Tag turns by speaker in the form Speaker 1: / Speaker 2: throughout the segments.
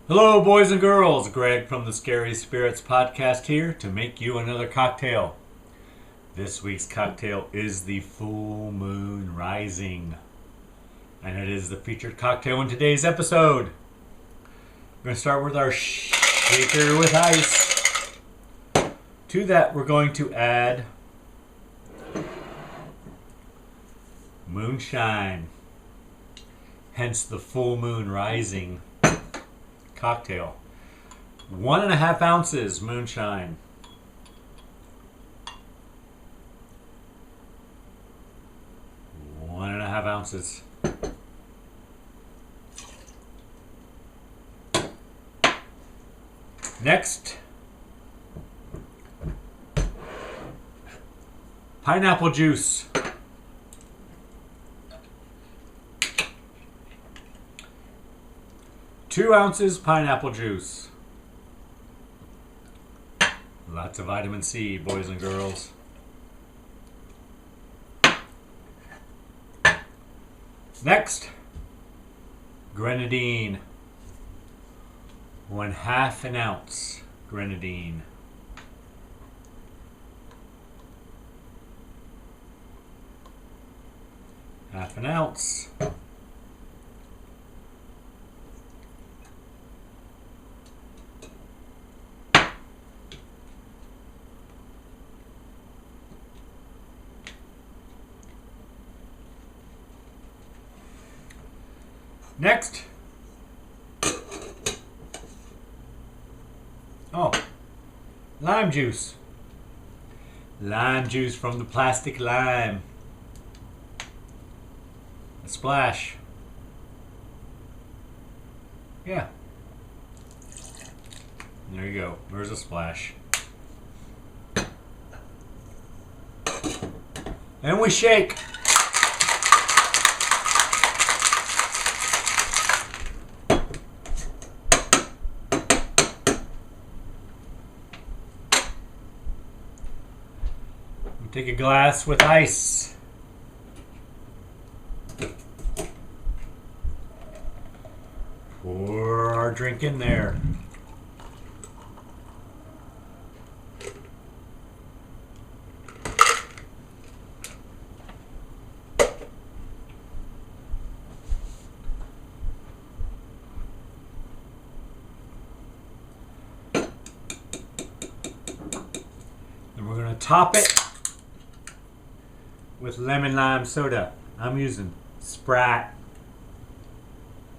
Speaker 1: Hello, boys and girls. Greg from the Scary Spirits podcast here to make you another cocktail. This week's cocktail is the Full Moon Rising, and it is the featured cocktail in today's episode. We're going to start with our shaker with ice. To that, we're going to add moonshine, hence the Full Moon Rising cocktail. 1.5 ounces moonshine. One and a half ounces. Next, pineapple juice. 2 ounces pineapple juice. Lots of vitamin C, boys and girls. Next, grenadine. 1/2 ounce grenadine. Half an ounce. Next, lime juice. Lime juice from the plastic lime. A splash. Yeah. There you go. There's a splash. And we shake. Take a glass with ice. Pour our drink in there. Then we're going to top it with lemon lime soda. I'm using Sprite,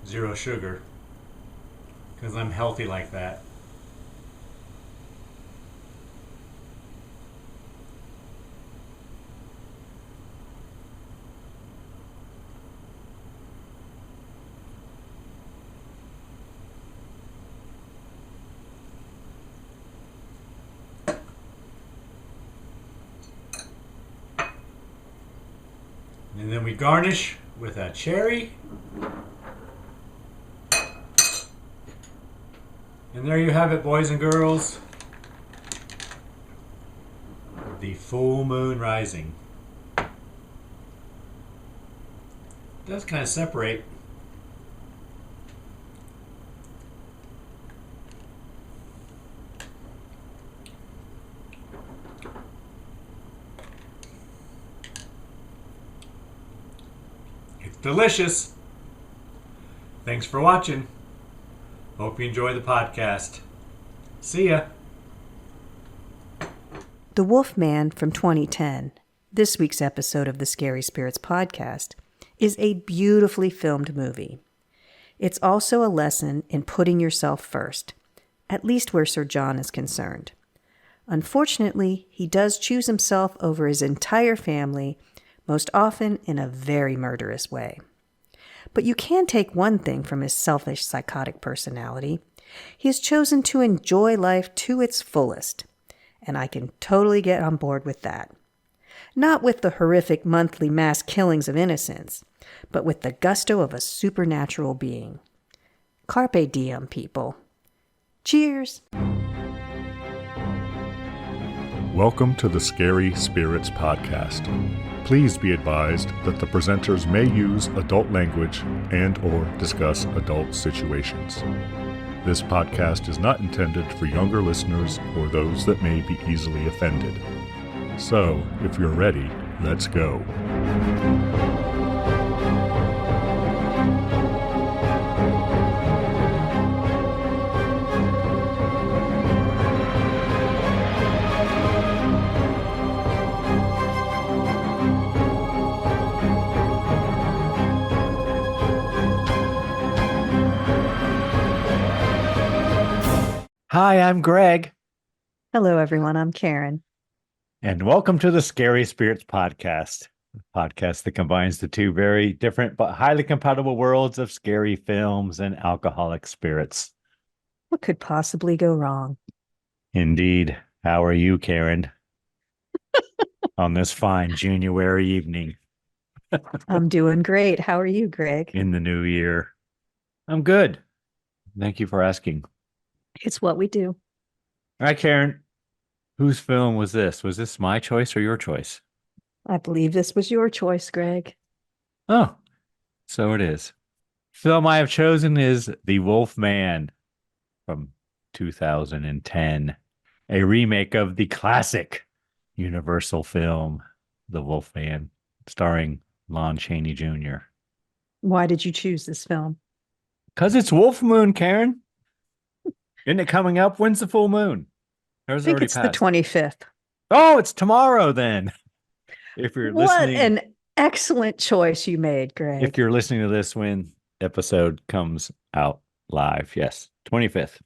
Speaker 1: 0 sugar, because I'm healthy like that. And then we garnish with a cherry. And there you have it, boys and girls. The Full Moon Rising. It does kind of separate. Delicious. Thanks for watching. Hope you enjoy the podcast. See ya.
Speaker 2: The Wolfman from 2010, this week's episode of the Scary Spirits podcast, is a beautifully filmed movie. It's also a lesson in putting yourself first, at least where Sir John is concerned. Unfortunately, he does choose himself over his entire family, most often in a very murderous way. But you can take one thing from his selfish, psychotic personality. He has chosen to enjoy life to its fullest, and I can totally get on board with that. Not with the horrific monthly mass killings of innocents, but with the gusto of a supernatural being. Carpe diem, people. Cheers!
Speaker 3: Welcome to the Scary Spirits podcast. Please be advised that the presenters may use adult language and/or discuss adult situations. This podcast is not intended for younger listeners or those that may be easily offended. So, if you're ready, let's go.
Speaker 1: Hi, I'm Greg.
Speaker 2: Hello, everyone. I'm Karen.
Speaker 1: And welcome to the Scary Spirits Podcast, a podcast that combines the two very different but highly compatible worlds of scary films and alcoholic spirits.
Speaker 2: What could possibly go wrong?
Speaker 1: Indeed. How are you, Karen? On this fine January evening
Speaker 2: I'm doing great. How are you, Greg?
Speaker 1: in the new year. I'm good. Thank you for asking.
Speaker 2: It's what we do.
Speaker 1: All right, Karen, whose film was this? Was this my choice or your choice?
Speaker 2: I believe this was your choice, Greg.
Speaker 1: Oh, so it is. Film I have chosen is The Wolfman from 2010, a remake of the classic Universal film, The Wolfman, starring Lon Chaney Jr.
Speaker 2: Why did you choose this film?
Speaker 1: Because it's Wolf Moon, Karen. Isn't it coming up? When's the full moon?
Speaker 2: I think it's the 25th.
Speaker 1: Oh, it's tomorrow then. If you're
Speaker 2: What
Speaker 1: listening,
Speaker 2: an excellent choice you made, Greg.
Speaker 1: if you're listening to this when episode comes out live, yes, 25th.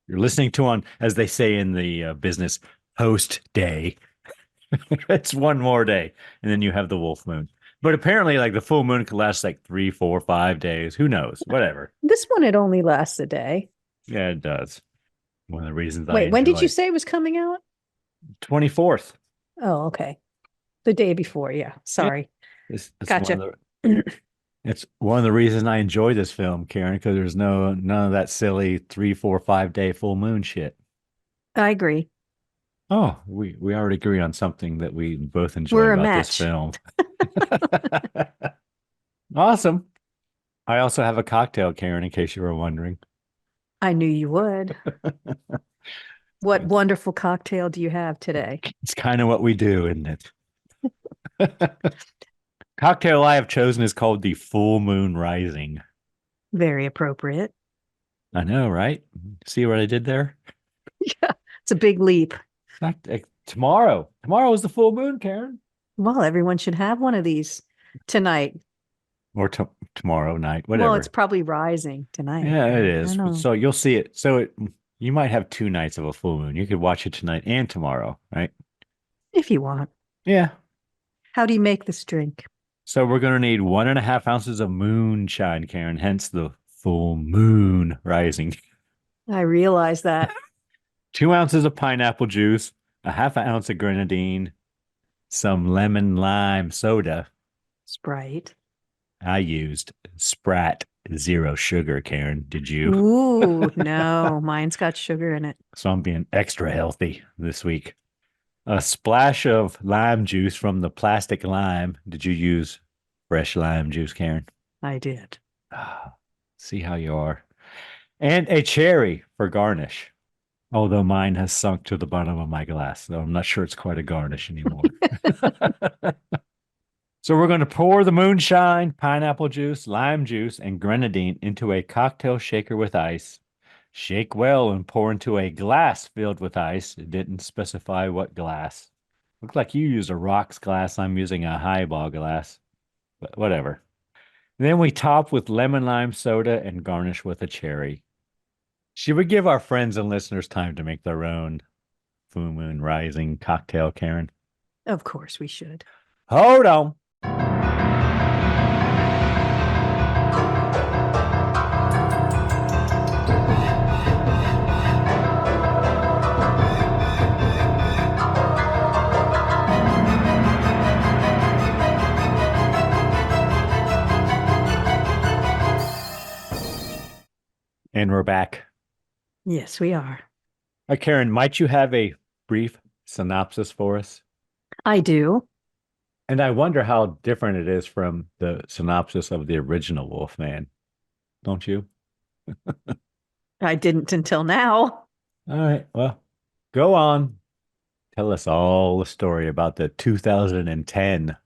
Speaker 1: You're listening to on, as they say in the business, post day. It's one more day, and then you have the wolf moon. But apparently, like the full moon could last like 3, 4, 5 days. Who knows? Whatever.
Speaker 2: This one, it only lasts a day.
Speaker 1: Yeah, it does. One of the reasons
Speaker 2: Wait, when did you say it was coming out?
Speaker 1: 24th.
Speaker 2: Oh, okay. The day before. Yeah. Sorry.
Speaker 1: It's
Speaker 2: Gotcha.
Speaker 1: It's one of the reasons I enjoy this film, Karen, because there's none of that silly 3, 4, 5 day full moon shit.
Speaker 2: I agree.
Speaker 1: Oh, we already agree on something that we both enjoy
Speaker 2: We're a
Speaker 1: about this film. Awesome. I also have a cocktail, Karen, in case you were wondering.
Speaker 2: I knew you would. What wonderful cocktail do you have today?
Speaker 1: It's kind of what we do, isn't it? Cocktail I have chosen is called the Full Moon Rising.
Speaker 2: Very appropriate.
Speaker 1: I know, right? See what I did there?
Speaker 2: Yeah, it's a big leap.
Speaker 1: Tomorrow. Tomorrow is the full moon, Karen.
Speaker 2: Well, everyone should have one of these tonight.
Speaker 1: Or tomorrow night, whatever.
Speaker 2: Well, it's probably rising tonight.
Speaker 1: Yeah, it
Speaker 2: I
Speaker 1: is.
Speaker 2: know.
Speaker 1: So you'll see it. You might have 2 nights of a full moon. You could watch it tonight and tomorrow, right?
Speaker 2: If you want.
Speaker 1: Yeah.
Speaker 2: How do you make this drink?
Speaker 1: So we're going to need 1.5 ounces of moonshine, Karen, hence the full moon rising.
Speaker 2: I realize that.
Speaker 1: 2 ounces of pineapple juice, a half an ounce of grenadine, some lemon lime soda.
Speaker 2: Sprite.
Speaker 1: I used Sprat Zero Sugar, Karen. Did you?
Speaker 2: Ooh, no, mine's got sugar in it.
Speaker 1: So I'm being extra healthy this week. A splash of lime juice from the plastic lime. Did you use fresh lime juice, Karen?
Speaker 2: I did.
Speaker 1: See how you are. And a cherry for garnish. Although mine has sunk to the bottom of my glass, so I'm not sure it's quite a garnish anymore. So we're going to pour the moonshine, pineapple juice, lime juice, and grenadine into a cocktail shaker with ice. Shake well and pour into a glass filled with ice. It didn't specify what glass. Looks like you used a rocks glass. I'm using a highball glass, but whatever. Then we top with lemon lime soda and garnish with a cherry. Should we give our friends and listeners time to make their own full moon rising cocktail, Karen?
Speaker 2: Of course we should.
Speaker 1: Hold on. And we're back.
Speaker 2: Yes, we are.
Speaker 1: Karen, might you have a brief synopsis for us?
Speaker 2: I do.
Speaker 1: And I wonder how different it is from the synopsis of the original Wolfman, don't you?
Speaker 2: I didn't until now.
Speaker 1: All right. Well, go on. Tell us all the story about the 2010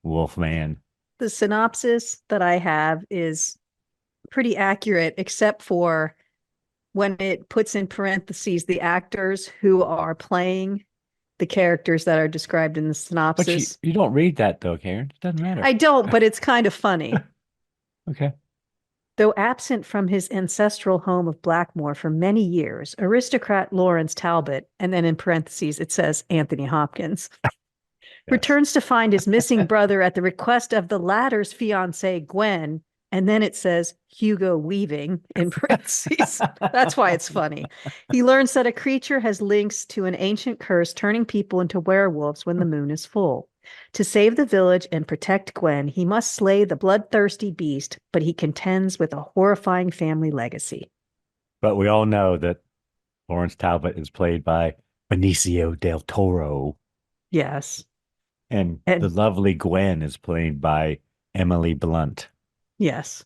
Speaker 1: Wolfman.
Speaker 2: The synopsis that I have is pretty accurate, except for when it puts in parentheses the actors who are playing the characters that are described in the
Speaker 1: But you,
Speaker 2: synopsis.
Speaker 1: you don't read that though, Karen. It doesn't matter.
Speaker 2: I don't, but it's kind of funny.
Speaker 1: Okay.
Speaker 2: Though absent from his ancestral home of Blackmore for many years, aristocrat Lawrence Talbot, and then in parentheses it says Anthony Hopkins,
Speaker 1: Yes.
Speaker 2: returns to find his missing brother at the request of the latter's fiancee, Gwen, and then it says Hugo Weaving in parentheses. That's why it's funny. He learns that a creature has links to an ancient curse turning people into werewolves when the moon is full. To save the village and protect Gwen, he must slay the bloodthirsty beast, but he contends with a horrifying family legacy.
Speaker 1: But we all know that Lawrence Talbot is played by Benicio del Toro,
Speaker 2: Yes.
Speaker 1: and the
Speaker 2: And
Speaker 1: lovely Gwen is played by Emily Blunt,
Speaker 2: yes.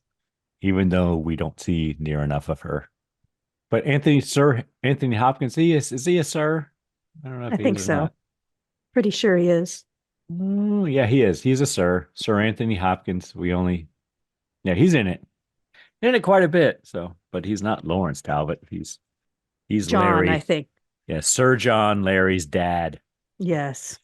Speaker 1: even though we don't see near enough of her. But Anthony Hopkins, is he a sir? I don't know if
Speaker 2: I
Speaker 1: he
Speaker 2: think
Speaker 1: is or
Speaker 2: so.
Speaker 1: not.
Speaker 2: Pretty sure he is.
Speaker 1: Oh, yeah, he is. He's a sir. Sir Anthony Hopkins. Yeah, he's in it. In it quite a bit. So, but he's not Lawrence Talbot. He's
Speaker 2: John, I
Speaker 1: Larry.
Speaker 2: think.
Speaker 1: Yeah, Sir John, Larry's dad.
Speaker 2: Yes.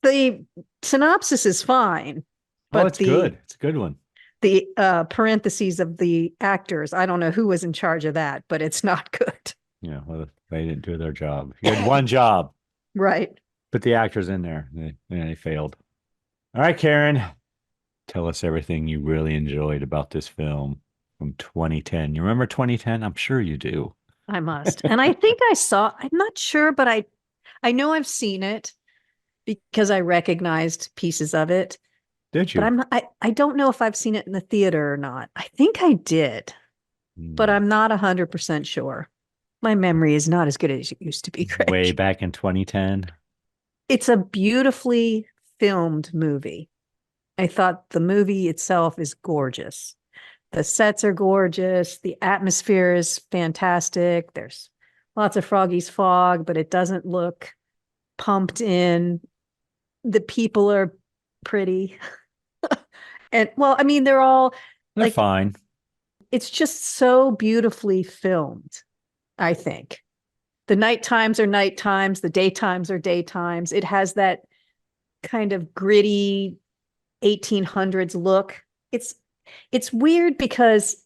Speaker 2: The synopsis is fine,
Speaker 1: Oh,
Speaker 2: but
Speaker 1: it's good. It's a good one.
Speaker 2: the parentheses of the actors, I don't know who was in charge of that, but it's not good.
Speaker 1: Yeah, well, they didn't do their job. You had one job.
Speaker 2: Right.
Speaker 1: Put the actors in there. They failed. All right, Karen, tell us everything you really enjoyed about this film from 2010. You remember 2010? I'm sure you do.
Speaker 2: I must. And I think I'm not sure, but I know I've seen it because I recognized pieces of it,
Speaker 1: Did
Speaker 2: but
Speaker 1: you?
Speaker 2: I don't know if I've seen it in the theater or not. I think I did, but I'm not 100% sure. My memory is not as good as it used to be, Craig.
Speaker 1: Way back in 2010.
Speaker 2: It's a beautifully filmed movie. I thought the movie itself is gorgeous. The sets are gorgeous. The atmosphere is fantastic. There's lots of Froggy's fog, but it doesn't look pumped in. The people are pretty. And well, I mean, they're all
Speaker 1: They're
Speaker 2: like,
Speaker 1: fine.
Speaker 2: it's just so beautifully filmed, I think. The night times are night times, the daytimes are daytimes. It has that kind of gritty 1800s look. It's weird because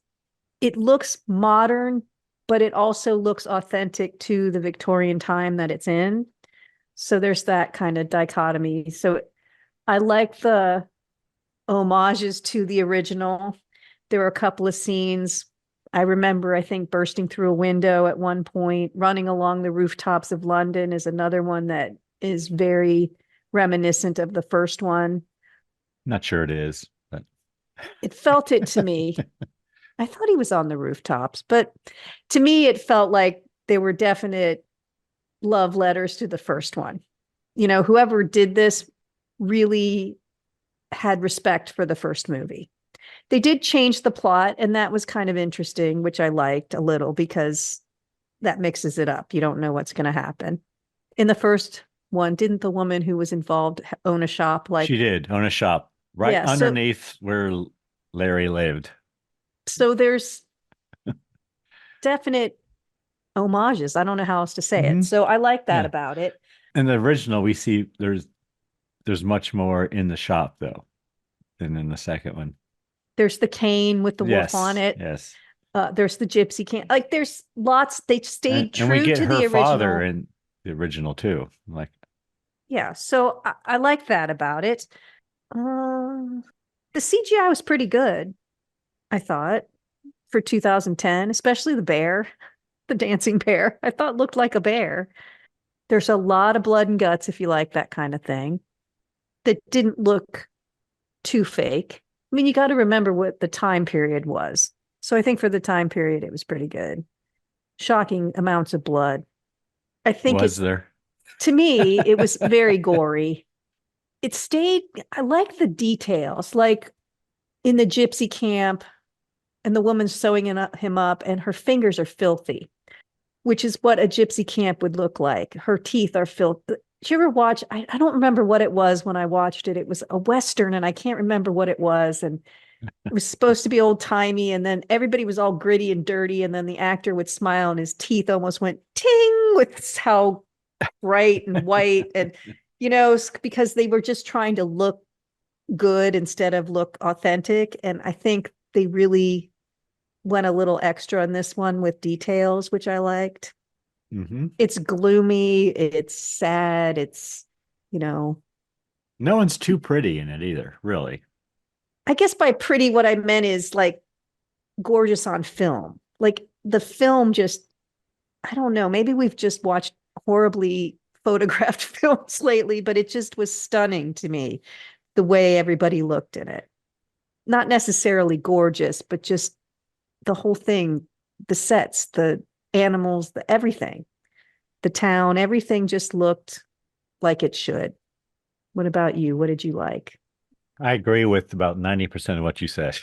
Speaker 2: it looks modern, but it also looks authentic to the Victorian time that it's in. So there's that kind of dichotomy. So I like the homages to the original. There were a couple of scenes. I remember, I think, bursting through a window at one point. Running along the rooftops of London is another one that is very reminiscent of the first one.
Speaker 1: Not sure it is, but
Speaker 2: It felt it to me. I thought he was on the rooftops, but to me, it felt like they were definite love letters to the first one. You know, whoever did this really had respect for the first movie. They did change the plot, and that was kind of interesting, which I liked a little because that mixes it up. You don't know what's going to happen. In the first one, didn't the woman who was involved own a shop?
Speaker 1: she did own a shop right
Speaker 2: Yeah,
Speaker 1: underneath where Larry lived.
Speaker 2: so there's definite homages. I don't know how else to say it. So I like that
Speaker 1: Yeah.
Speaker 2: about it.
Speaker 1: In the original, we see there's much more in the shop though than in the second one.
Speaker 2: There's the cane with the wolf
Speaker 1: Yes,
Speaker 2: on it.
Speaker 1: yes.
Speaker 2: There's the gypsy cane. Like there's lots. They stayed
Speaker 1: And we
Speaker 2: true
Speaker 1: get
Speaker 2: to
Speaker 1: her
Speaker 2: the
Speaker 1: father
Speaker 2: original.
Speaker 1: in the original too. Like,
Speaker 2: Yeah, so I like that about it. The CGI was pretty good, I thought, for 2010, especially the bear, the dancing bear. I thought looked like a bear. There's a lot of blood and guts if you like that kind of thing. That didn't look too fake. I mean, you got to remember what the time period was. So I think for the time period, it was pretty good. Shocking amounts of blood. I think
Speaker 1: was there?
Speaker 2: to me, it was very gory. It stayed, I like the details, like in the gypsy camp, and the woman's sewing him up, and her fingers are filthy, which is what a gypsy camp would look like. Her teeth are filthy. Did you ever watch? I don't remember what it was when I watched it. It was a Western, and I can't remember what it was. And it was supposed to be old timey, and then everybody was all gritty and dirty, and then the actor would smile, and his teeth almost went ting with how bright and white, and because they were just trying to look good instead of look authentic. And I think they really went a little extra in this one with details, which I liked.
Speaker 1: Mm-hmm.
Speaker 2: It's gloomy, it's sad, it's
Speaker 4: no one's too pretty in it either, really.
Speaker 2: I guess by pretty, what I meant is like gorgeous on film. Like the film just, I don't know, maybe we've just watched horribly photographed films lately, but it just was stunning to me, the way everybody looked in it. Not necessarily gorgeous, but just the whole thing, the sets, the animals, the everything, the town, everything just looked like it should. What about you? What did you like?
Speaker 4: I agree with about 90% of what you said.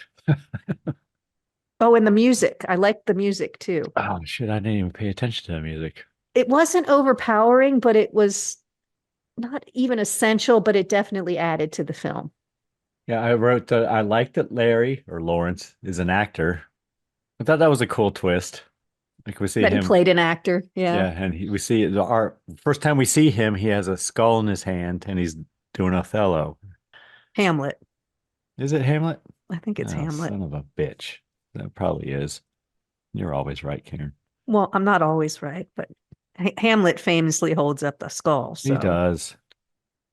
Speaker 2: Oh, and the music. I liked the music too.
Speaker 4: Oh, shit. I didn't even pay attention to the music.
Speaker 2: It wasn't overpowering, but it was not even essential, but it definitely added to the film.
Speaker 4: Yeah, I wrote that I liked that Larry, or Lawrence, is an actor. I thought that was a cool twist. Like we see
Speaker 2: That
Speaker 4: him.
Speaker 2: He played an actor. Yeah.
Speaker 4: And we see our first time we see him, he has a skull in his hand and he's doing Othello.
Speaker 2: Hamlet.
Speaker 4: Is it Hamlet?
Speaker 2: I think it's Hamlet.
Speaker 4: Son of a bitch. That probably is. You're always right, Karen.
Speaker 2: Well, I'm not always right, but Hamlet famously holds up the skull. So.
Speaker 4: He does.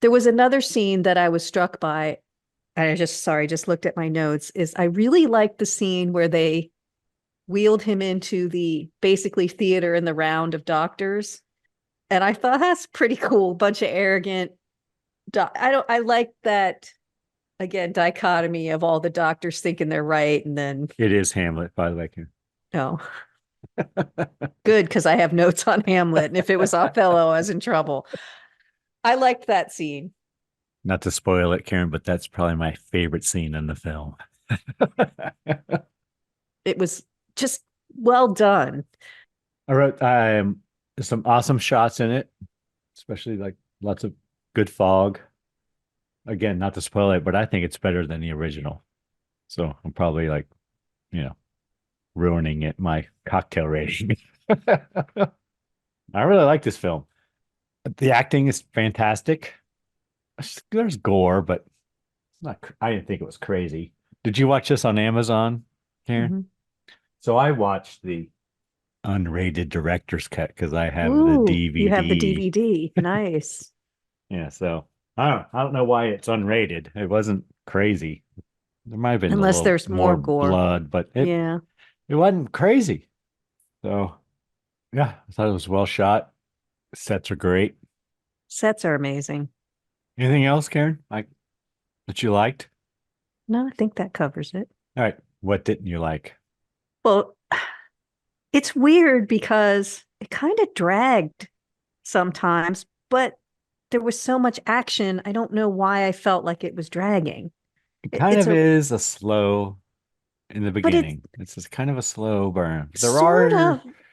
Speaker 2: There was another scene that I was struck by. I just looked at my notes. Is I really liked the scene where they wheeled him into the basically theater in the round of doctors. And I thought that's pretty cool. Bunch of arrogant. I like that, again, dichotomy of all the doctors thinking they're right. And then
Speaker 4: it is Hamlet, by the way.
Speaker 2: No. Good, because I have notes on Hamlet. And if it was Othello, I was in trouble. I liked that scene.
Speaker 4: Not to spoil it, Karen, but that's probably my favorite scene in the film.
Speaker 2: It was just well done.
Speaker 4: I wrote there's some awesome shots in it, especially like lots of good fog. Again, not to spoil it, but I think it's better than the original. So I'm probably like, ruining it, my cocktail rating. I really like this film. The acting is fantastic. There's gore, but it's not. I didn't think it was crazy. Did you watch this on Amazon, Karen?
Speaker 2: Mm-hmm.
Speaker 4: So I watched the unrated director's cut because I have
Speaker 2: Ooh,
Speaker 4: the DVD.
Speaker 2: You have the DVD. Nice.
Speaker 4: Yeah, so I don't know why it's unrated. It wasn't crazy. There might have been
Speaker 2: Unless there's more gore,
Speaker 4: blood, but it wasn't crazy. So yeah, I thought it was well shot. Sets are great.
Speaker 2: Sets are amazing.
Speaker 4: Anything else, Karen? That you liked?
Speaker 2: No, I think that covers it.
Speaker 4: All right. What didn't you like?
Speaker 2: Well, it's weird because it kind of dragged sometimes, but there was so much action. I don't know why I felt like it was dragging.
Speaker 4: It kind of is a slow in the beginning. It's just kind of a slow burn.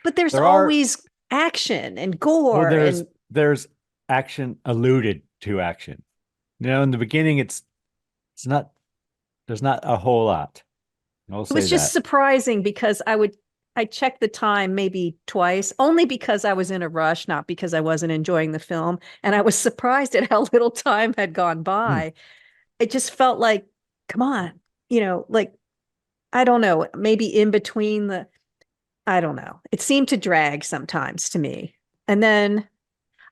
Speaker 2: But there's always action and gore.
Speaker 4: Well, there's action alluded to action. In the beginning, there's not a whole lot.
Speaker 2: It was just surprising because I checked the time maybe twice, only because I was in a rush, not because I wasn't enjoying the film. And I was surprised at how little time had gone by. It just felt like, come on, like, I don't know, maybe in between I don't know. It seemed to drag sometimes to me. And then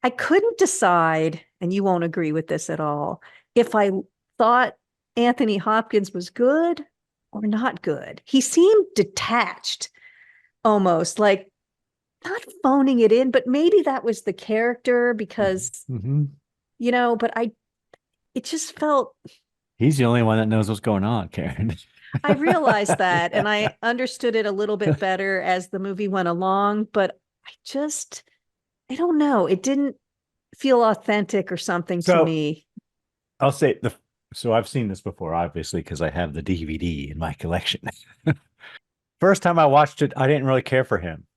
Speaker 2: I couldn't decide, and you won't agree with this at all, if I thought Anthony Hopkins was good or not good. He seemed detached, almost like not phoning it in, but maybe that was the character because, but it just felt.
Speaker 4: He's the only one that knows what's going on, Karen.
Speaker 2: I realized that, and I understood it a little bit better as the movie went along, but I don't know. It didn't feel authentic or something to me.
Speaker 4: I'll say so I've seen this before, obviously, because I have the DVD in my collection. First time I watched it, I didn't really care for him.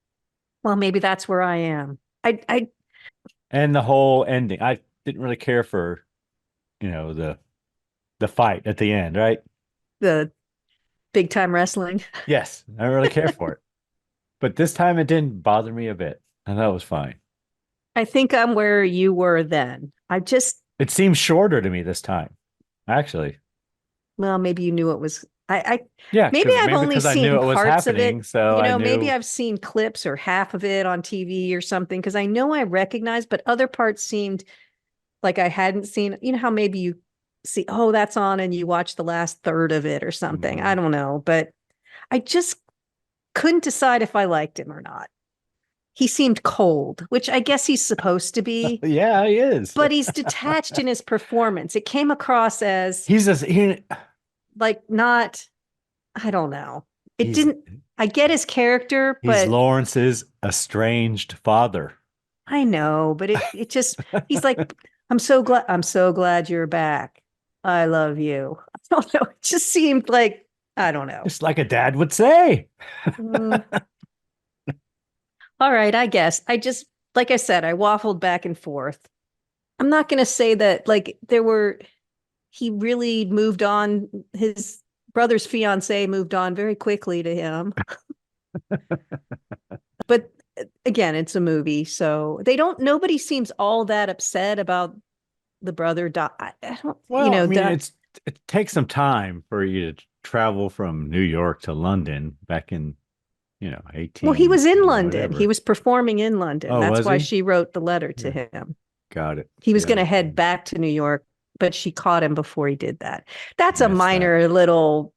Speaker 2: Well, maybe that's where I am. I
Speaker 4: And the whole ending. I didn't really care for, the fight at the end, right?
Speaker 2: the big time wrestling.
Speaker 4: Yes, I don't really care for it. But this time it didn't bother me a bit. I thought it was fine.
Speaker 2: I think I'm where you were then. I just,
Speaker 4: It seems shorter to me this time, actually.
Speaker 2: well, maybe you knew it was. I
Speaker 4: Yeah,
Speaker 2: maybe I've
Speaker 4: maybe
Speaker 2: only
Speaker 4: because I knew
Speaker 2: seen
Speaker 4: it was
Speaker 2: parts of
Speaker 4: happening,
Speaker 2: it.
Speaker 4: so I
Speaker 2: Maybe
Speaker 4: knew.
Speaker 2: I've seen clips or half of it on TV or something because I know I recognize, but other parts seemed like I hadn't seen. You know how maybe you see, oh, that's on, and you watch the last third of it or something. I
Speaker 4: Mhm.
Speaker 2: don't know, but I just couldn't decide if I liked him or not. He seemed cold, which I guess he's supposed to be,
Speaker 4: Yeah, he is.
Speaker 2: but he's detached in his performance. It came across as
Speaker 4: He's just
Speaker 2: like not, I don't know. It
Speaker 4: he's
Speaker 2: didn't, I get his character,
Speaker 4: he's
Speaker 2: but
Speaker 4: Lawrence's estranged father.
Speaker 2: I know, but it just, he's like, I'm so glad you're back. I love you. I don't know. It just seemed like, I don't know.
Speaker 4: Just like a dad would say.
Speaker 2: Mm, all right, I guess. I just, like I said, I waffled back and forth. I'm not going to say that like he really moved on. His brother's fiance moved on very quickly to him. But again, it's a movie. So nobody seems all that upset about the brother. I don't,
Speaker 4: Well, I mean, it takes some time for you to travel from New York to London back in,
Speaker 2: well, he
Speaker 4: 18,
Speaker 2: was in London. He
Speaker 4: whatever.
Speaker 2: was performing in London.
Speaker 4: Oh,
Speaker 2: That's
Speaker 4: was
Speaker 2: why
Speaker 4: he?
Speaker 2: she wrote the letter to
Speaker 4: Yeah,
Speaker 2: him.
Speaker 4: got it.
Speaker 2: He
Speaker 4: See,
Speaker 2: was
Speaker 4: I
Speaker 2: going to head
Speaker 4: didn't
Speaker 2: back to New York, but she caught him before he did that. That's a
Speaker 4: miss that.
Speaker 2: minor little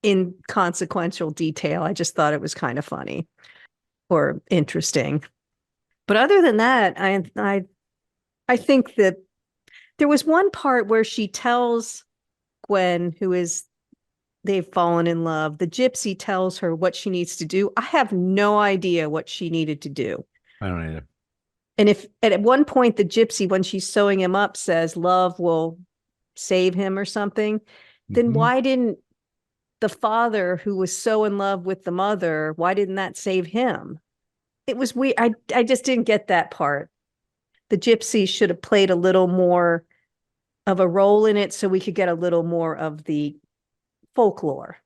Speaker 2: inconsequential detail. I just thought it was kind of funny or interesting. But other than that, I think that there was one part where she tells Gwen, they've fallen in love. The gypsy tells her what she needs to do. I have no idea what she needed to do.
Speaker 4: I don't either.
Speaker 2: And if at one point the gypsy, when she's sewing him up, says love will save him or something, then
Speaker 4: Mhm.
Speaker 2: why didn't the father who was so in love with the mother, why didn't that save him? It was weird. I just didn't get that part. The gypsy should have played a little more of a role in it so we could get a little more of the folklore,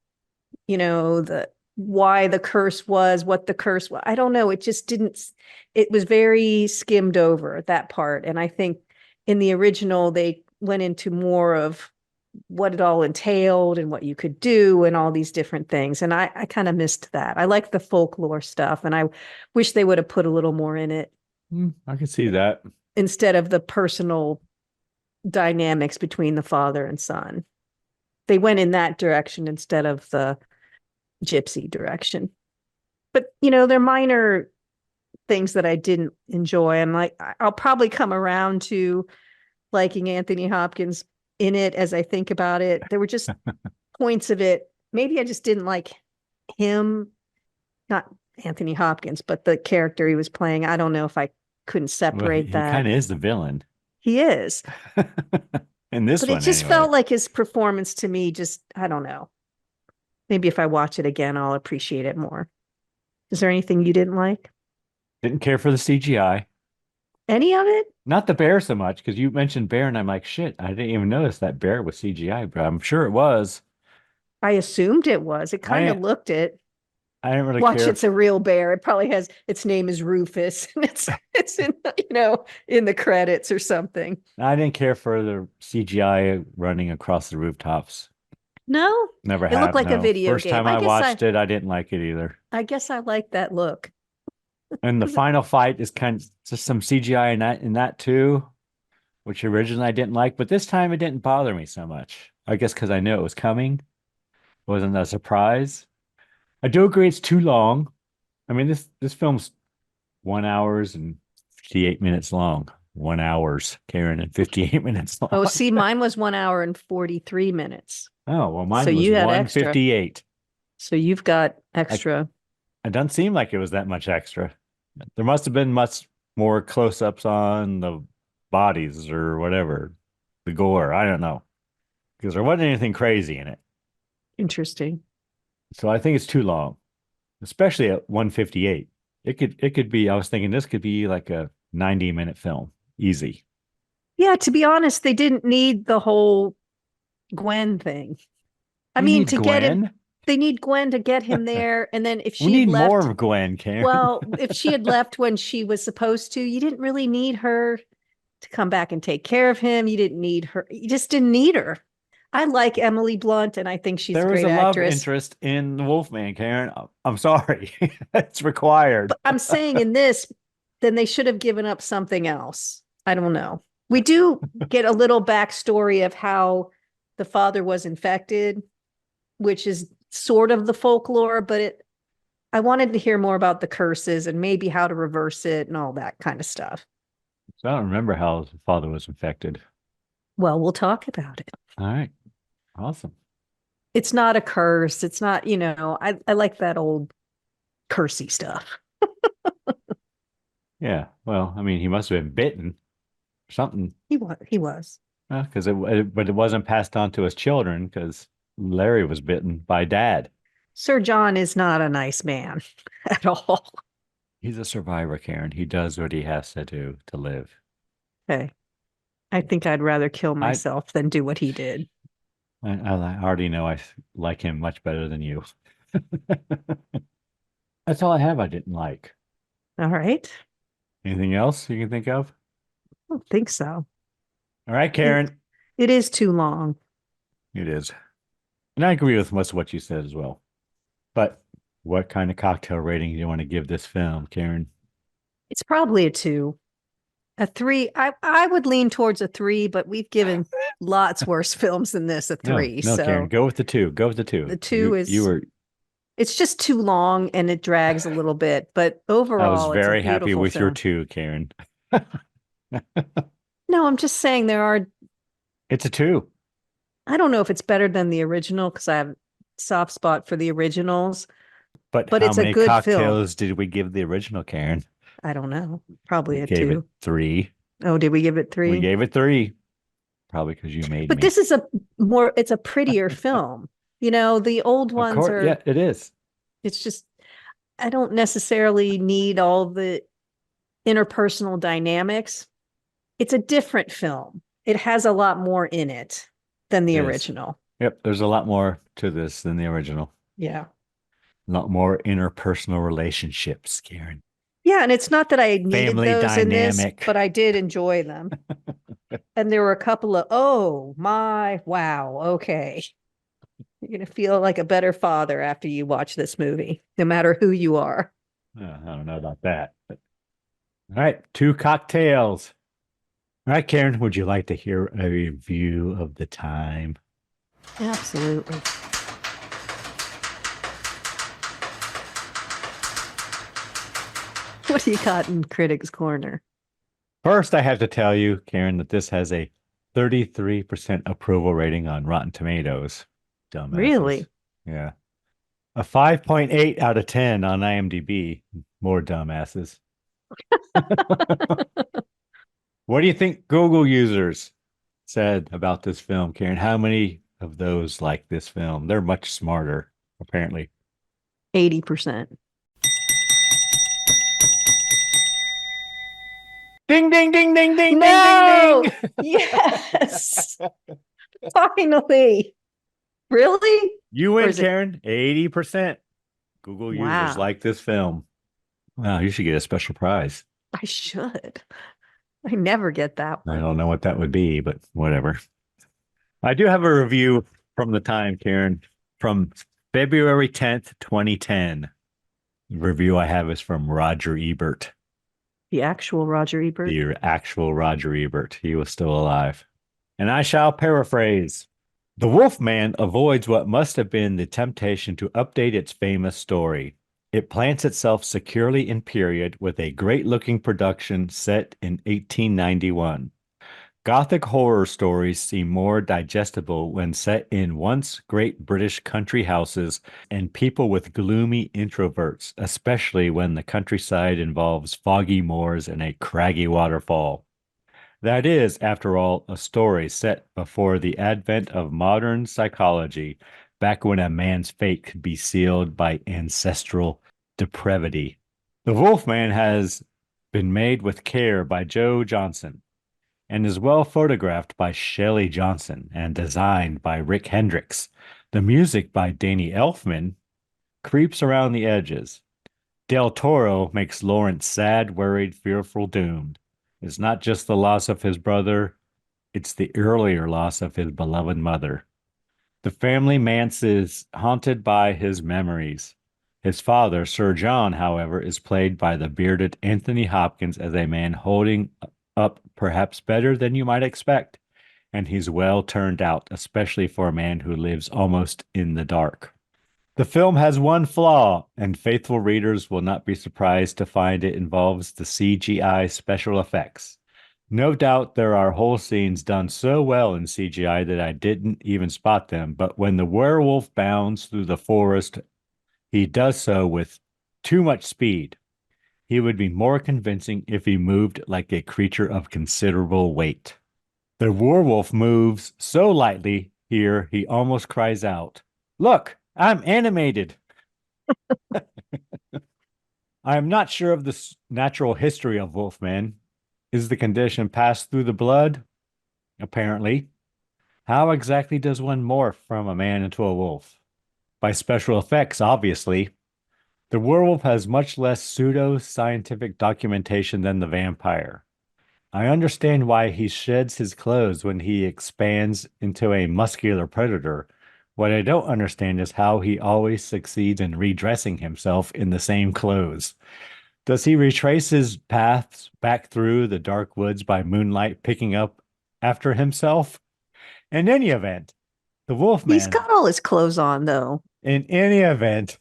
Speaker 2: the why the curse was, what the curse was. I don't know. It just didn't, it was very skimmed over that part. And I think in the original, they went into more of what it all entailed and what you could do and all these different things. And I kind of missed that. I like the folklore stuff and I wish they would have put a little more in it
Speaker 4: I can see that.
Speaker 2: instead of the personal dynamics between the father and son. They went in that direction instead of the gypsy direction. But, they're minor things that I didn't enjoy. And like, I'll probably come around to liking Anthony Hopkins in it as I think about it. There were just points of it. Maybe I just didn't like him, not Anthony Hopkins, but the character he was playing. I don't know if I couldn't
Speaker 4: Well, he,
Speaker 2: separate
Speaker 4: he
Speaker 2: that.
Speaker 4: kind of is the villain
Speaker 2: He is.
Speaker 4: in this
Speaker 2: But
Speaker 4: one,
Speaker 2: it just
Speaker 4: anyway.
Speaker 2: felt like his performance to me, just, I don't know. Maybe if I watch it again, I'll appreciate it more. Is there anything you didn't like?
Speaker 4: Didn't care for the CGI.
Speaker 2: Any of it?
Speaker 4: Not the bear so much, because you mentioned bear, and I'm like, shit, I didn't even notice that bear was CGI, but I'm sure it was.
Speaker 2: I assumed it was. It kind of
Speaker 4: I
Speaker 2: looked it.
Speaker 4: I didn't really
Speaker 2: Watch,
Speaker 4: care.
Speaker 2: it's a real bear. It probably has, its name is Rufus, and it's in, in the credits or something.
Speaker 4: I didn't care for the CGI running across the rooftops.
Speaker 2: No,
Speaker 4: Never
Speaker 2: it looked
Speaker 4: have,
Speaker 2: like a
Speaker 4: no.
Speaker 2: video
Speaker 4: First
Speaker 2: game.
Speaker 4: time I watched it, I didn't like it either.
Speaker 2: I guess I like that look.
Speaker 4: And the final fight is kind of just some CGI in that too, which originally I didn't like, but this time it didn't bother me so much. I guess because I knew it was coming. It wasn't a surprise. I do agree it's too long. I mean, this film's 1 hours and 58 minutes long. 1 hours, Karen, and 58 minutes long.
Speaker 2: Oh, see, mine was 1 hour and 43 minutes.
Speaker 4: Oh, well,
Speaker 2: So
Speaker 4: mine was
Speaker 2: you had extra.
Speaker 4: 158.
Speaker 2: So you've got extra.
Speaker 4: It doesn't seem like it was that much extra. There must have been much more close-ups on the bodies or whatever, the gore. I don't know, because there wasn't anything crazy in it.
Speaker 2: Interesting.
Speaker 4: So I think it's too long. especially at 158. It could be, I was thinking this could be like a 90-minute film. Easy.
Speaker 2: Yeah, to be honest, they didn't need the whole Gwen thing. I
Speaker 4: We
Speaker 2: mean,
Speaker 4: need
Speaker 2: to get him,
Speaker 4: Gwen.
Speaker 2: they need Gwen to get him there. And then if
Speaker 4: We
Speaker 2: she had
Speaker 4: need more
Speaker 2: left,
Speaker 4: of Gwen, Karen.
Speaker 2: well, if she had left when she was supposed to, you didn't really need her to come back and take care of him. You didn't need her. You just didn't need her. I like Emily Blunt, and I think she's a
Speaker 4: There was
Speaker 2: great
Speaker 4: a love
Speaker 2: actress.
Speaker 4: interest in the Wolfman, Karen. I'm sorry. It's required.
Speaker 2: But I'm saying in this, then they should have given up something else. I don't know. We do get a little backstory of how the father was infected, which is sort of the folklore, but I wanted to hear more about the curses and maybe how to reverse it and all that kind of stuff.
Speaker 4: So I don't remember how his father was infected.
Speaker 2: Well, we'll talk about it.
Speaker 4: All right. Awesome.
Speaker 2: It's not a curse. It's not, I like that old cursey stuff.
Speaker 4: Yeah. Well, I mean, he must have been bitten or something.
Speaker 2: He was.
Speaker 4: Because but it wasn't passed on to his children because Larry was bitten by Dad.
Speaker 2: Sir John is not a nice man at all.
Speaker 4: He's a survivor, Karen. He does what he has to do to live.
Speaker 2: Okay. I think I'd rather kill myself than do what he did.
Speaker 4: I already know I like him much better than you. That's all I have I didn't like.
Speaker 2: All right.
Speaker 4: Anything else you can think of?
Speaker 2: I don't think so.
Speaker 4: All right, Karen.
Speaker 2: It is too long.
Speaker 4: It is. And I agree with most of what you said as well. But what kind of cocktail rating do you want to give this film, Karen?
Speaker 2: It's probably a 2. A 3. I would lean towards a 3, but we've given lots worse films than this a 3.
Speaker 4: No,
Speaker 2: so
Speaker 4: Karen, go with the 2. Go with the 2.
Speaker 2: The 2
Speaker 4: you were.
Speaker 2: It's just too long and it drags a little bit, but overall,
Speaker 4: I was very
Speaker 2: it's a
Speaker 4: happy with
Speaker 2: film.
Speaker 4: your 2, Karen.
Speaker 2: No, I'm just saying
Speaker 4: It's a 2.
Speaker 2: I don't know if it's better than the original because I have a soft spot for the originals.
Speaker 4: But
Speaker 2: But
Speaker 4: how
Speaker 2: it's a
Speaker 4: many
Speaker 2: good
Speaker 4: cocktails did we give the original, Karen?
Speaker 2: I don't know. Probably
Speaker 4: We
Speaker 2: a
Speaker 4: gave
Speaker 2: 2.
Speaker 4: it 3.
Speaker 2: Oh, did we give it 3?
Speaker 4: We gave it 3. Probably because you made
Speaker 2: But
Speaker 4: me.
Speaker 2: this is it's a prettier film. The old ones
Speaker 4: Of course, yeah, it is.
Speaker 2: It's just, I don't necessarily need all the interpersonal dynamics. It's a different film. It has a lot more in it than the original.
Speaker 4: Yep, there's a lot more to this than the original.
Speaker 2: Yeah.
Speaker 4: A lot more interpersonal relationships, Karen.
Speaker 2: Yeah, and it's not that I needed
Speaker 4: Family
Speaker 2: those in this,
Speaker 4: dynamic.
Speaker 2: but I did enjoy them. And there were a couple of, oh my, wow, okay. You're going to feel like a better father after you watch this movie, no matter who you are.
Speaker 4: I don't know about that. But... All right, 2 cocktails. All right, Karen, would you like to hear a review of The Time?
Speaker 2: Absolutely. What do you got in Critics Corner?
Speaker 4: First, I have to tell you, Karen, that this has a 33% approval rating on Rotten Tomatoes. Dumbasses.
Speaker 2: Really?
Speaker 4: Yeah. A 5.8 out of 10 on IMDb. More dumbasses. What do you think Google users said about this film, Karen? How many of those like this film? They're much smarter, apparently.
Speaker 2: 80%.
Speaker 4: Ding, ding, ding, ding, ding,
Speaker 2: No!
Speaker 4: ding, ding, ding.
Speaker 2: Yes. Finally. Really?
Speaker 4: You win,
Speaker 2: Or is it-
Speaker 4: Karen. 80%. Google users
Speaker 2: Wow.
Speaker 4: like this film. Wow, you should get a special prize.
Speaker 2: I should. I never get that
Speaker 4: I
Speaker 2: one.
Speaker 4: don't know what that would be, but whatever. I do have a review from the Time, Karen, from February 10th, 2010. The review I have is from Roger Ebert,
Speaker 2: The actual Roger Ebert.
Speaker 4: the actual Roger Ebert. He was still alive. And I shall paraphrase. The Wolfman avoids what must have been the temptation to update its famous story. It plants itself securely in period with a great-looking production set in 1891. Gothic horror stories seem more digestible when set in once great British country houses and people with gloomy introverts, especially when the countryside involves foggy moors and a craggy waterfall. That is, after all, a story set before the advent of modern psychology, back when a man's fate could be sealed by ancestral depravity. The Wolfman has been made with care by Joe Johnson and is well photographed by Shelley Johnson and designed by Rick Hendricks. The music by Danny Elfman creeps around the edges. Del Toro makes Lawrence sad, worried, fearful, doomed. It's not just the loss of his brother, it's the earlier loss of his beloved mother. The family manse is haunted by his memories. His father, Sir John, however, is played by the bearded Anthony Hopkins as a man holding up perhaps better than you might expect. And he's well turned out, especially for a man who lives almost in the dark. The film has one flaw, and faithful readers will not be surprised to find it involves the CGI special effects. No doubt there are whole scenes done so well in CGI that I didn't even spot them, but when the werewolf bounds through the forest, he does so with too much speed. He would be more convincing if he moved like a creature of considerable weight. The werewolf moves so lightly here he almost cries out, "Look, I'm animated." I am not sure of the natural history of Wolfman. Is the condition passed through the blood? Apparently. How exactly does one morph from a man into a wolf? By special effects, obviously. The werewolf has much less pseudo-scientific documentation than the vampire. I understand why he sheds his clothes when he expands into a muscular predator. What I don't understand is how he always succeeds in redressing himself in the same clothes. Does he retrace his paths back through the dark woods by moonlight, picking up after himself? In any event, the Wolfman...
Speaker 2: He's got all his clothes on, though.
Speaker 4: In any event,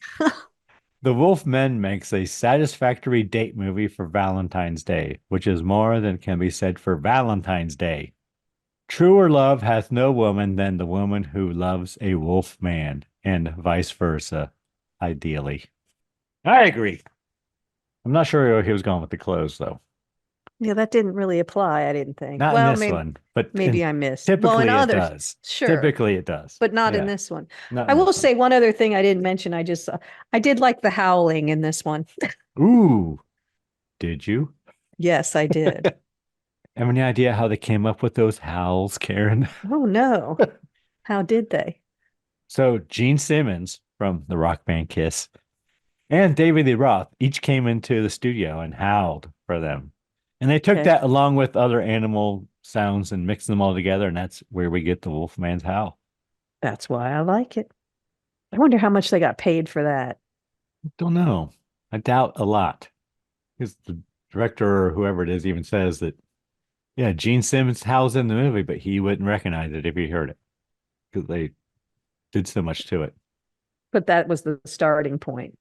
Speaker 4: the Wolfman makes a satisfactory date movie for Valentine's Day, which is more than can be said for Valentine's Day. Truer love hath no woman than the woman who loves a wolf man, and vice versa, ideally. I agree. I'm not sure where he was going with the clothes, though.
Speaker 2: Yeah, that didn't really apply, I didn't think.
Speaker 4: Not
Speaker 2: well,
Speaker 4: in this one, but
Speaker 2: maybe I missed.
Speaker 4: Typically
Speaker 2: in
Speaker 4: it
Speaker 2: others,
Speaker 4: does.
Speaker 2: Sure.
Speaker 4: Typically it does.
Speaker 2: But not in
Speaker 4: Yeah.
Speaker 2: this one.
Speaker 4: Not
Speaker 2: I
Speaker 4: in
Speaker 2: will
Speaker 4: this
Speaker 2: say one other thing I didn't mention. I did like the howling in this one.
Speaker 4: one. Ooh, did you?
Speaker 2: Yes, I did.
Speaker 4: Have any idea how they came up with those howls, Karen?
Speaker 2: Oh, no. How did they?
Speaker 4: So Gene Simmons from the rock band Kiss and David Lee Roth each came into the studio and howled for them. And they took
Speaker 2: Okay.
Speaker 4: that along with other animal sounds and mixed them all together, and that's where we get the Wolfman's howl.
Speaker 2: That's why I like it. I wonder how much they got paid for that.
Speaker 4: Don't know. I doubt a lot. Because the director or whoever it is even says that, yeah, Gene Simmons howls in the movie, but he wouldn't recognize it if he heard it. Because they did so much to it.
Speaker 2: But that was the starting point.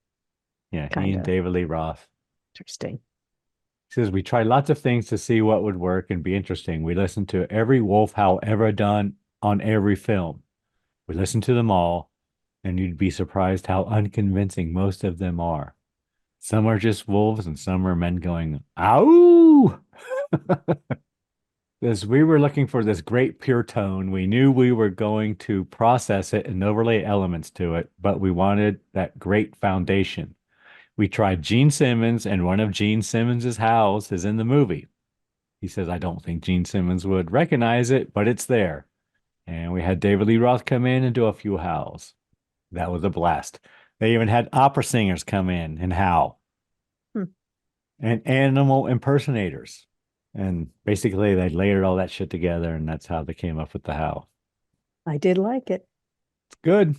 Speaker 4: Yeah, he
Speaker 2: Kinda.
Speaker 4: and David Lee Roth.
Speaker 2: Interesting.
Speaker 4: He says, we tried lots of things to see what would work and be interesting. We listened to every wolf howl ever done on every film. We listened to them all, and you'd be surprised how unconvincing most of them are. Some are just wolves, and some are men going, "Ow!" As we were looking for this great pure tone, we knew we were going to process it and overlay elements to it, but we wanted that great foundation. We tried Gene Simmons, and one of Gene Simmons's howls is in the movie. He says, I don't think Gene Simmons would recognize it, but it's there. And we had David Lee Roth come in and do a few howls. That was a blast. They even had opera singers come in and howl. And animal impersonators. And basically they layered all that shit together, and that's how they came up with the howl.
Speaker 2: I did like it.
Speaker 4: It's good.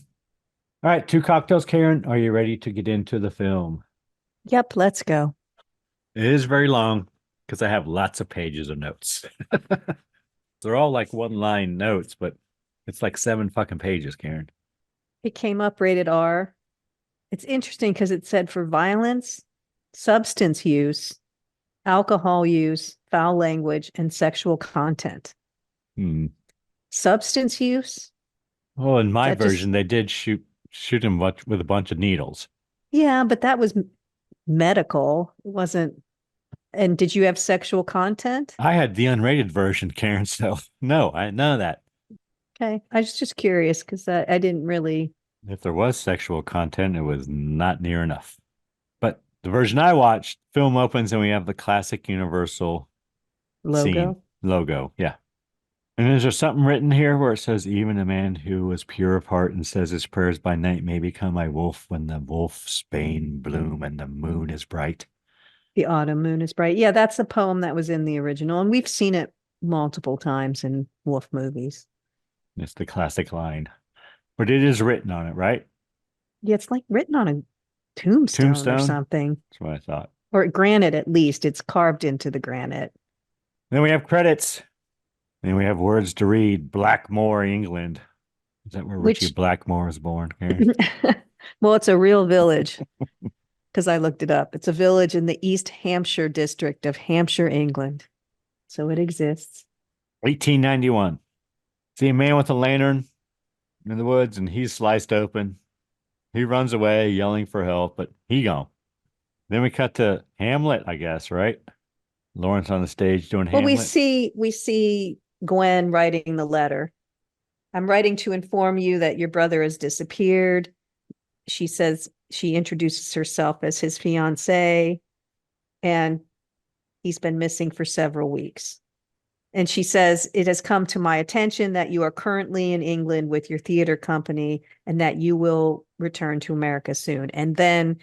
Speaker 4: All right, 2 cocktails, Karen. Are you ready to get into the film?
Speaker 2: Yep, let's go.
Speaker 4: It is very long because I have lots of pages of notes. They're all like 1-line notes, but it's like 7 fucking pages, Karen.
Speaker 2: It came up rated R. It's interesting because it said for violence, substance use, alcohol use, foul language, and sexual content. Substance use?
Speaker 4: Well, in my version, they did shoot him with a bunch of needles.
Speaker 2: Yeah, but that was medical. It wasn't. And did you have sexual content?
Speaker 4: I had the unrated version, Karen, so no, I had none of that.
Speaker 2: Okay. I was just curious because I didn't really.
Speaker 4: If there was sexual content, it was not near enough. But The version I watched, film opens and we have the classic Universal scene
Speaker 2: Logo.
Speaker 4: logo. Yeah. And is there something written here where it says, even a man who was pure of heart and says his prayers by night may become my wolf when the wolf's bane bloom and the moon is bright?
Speaker 2: The autumn moon is bright. Yeah, that's a poem that was in the original, and we've seen it multiple times in wolf movies.
Speaker 4: It's the classic line. But it is written on it, right?
Speaker 2: Yeah, it's like written on a tombstone or
Speaker 4: Tombstone?
Speaker 2: something.
Speaker 4: That's what I thought.
Speaker 2: Or granite, at least. It's carved into the granite.
Speaker 4: Then we have credits. Then we have words to read. Blackmore, England. Is that where Richie
Speaker 2: Which,
Speaker 4: Blackmore was born? Karen?
Speaker 2: well, it's a real village because I looked it up. It's a village in the East Hampshire district of Hampshire, England. So it exists.
Speaker 4: 1891. See a man with a lantern in the woods and he's sliced open. He runs away yelling for help, but he gone. Then we cut to Hamlet, I guess, right? Lawrence on the stage doing
Speaker 2: Well,
Speaker 4: Hamlet.
Speaker 2: we see Gwen writing the letter. I'm writing to inform you that your brother has disappeared. She says she introduces herself as his fiance, and he's been missing for several weeks. And she says, it has come to my attention that you are currently in England with your theater company and that you will return to America soon. And then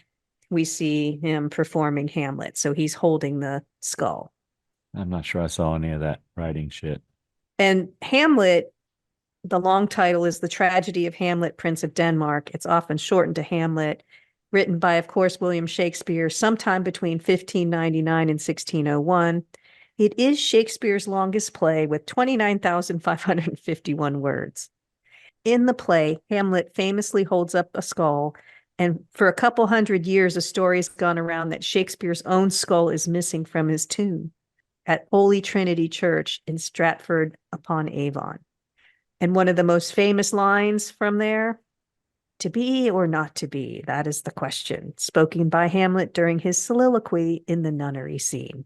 Speaker 2: we see him performing Hamlet. So he's holding the skull.
Speaker 4: I'm not sure I saw any of that writing shit.
Speaker 2: And Hamlet, the long title is The Tragedy of Hamlet, Prince of Denmark. It's often shortened to Hamlet, written by, of course, William Shakespeare sometime between 1599 and 1601. It is Shakespeare's longest play with 29,551 words. In the play, Hamlet famously holds up a skull, and for a couple hundred years, a story has gone around that Shakespeare's own skull is missing from his tomb at Holy Trinity Church in Stratford-upon-Avon. And one of the most famous lines from there, to be or not to be, that is the question, spoken by Hamlet during his soliloquy in the nunnery scene.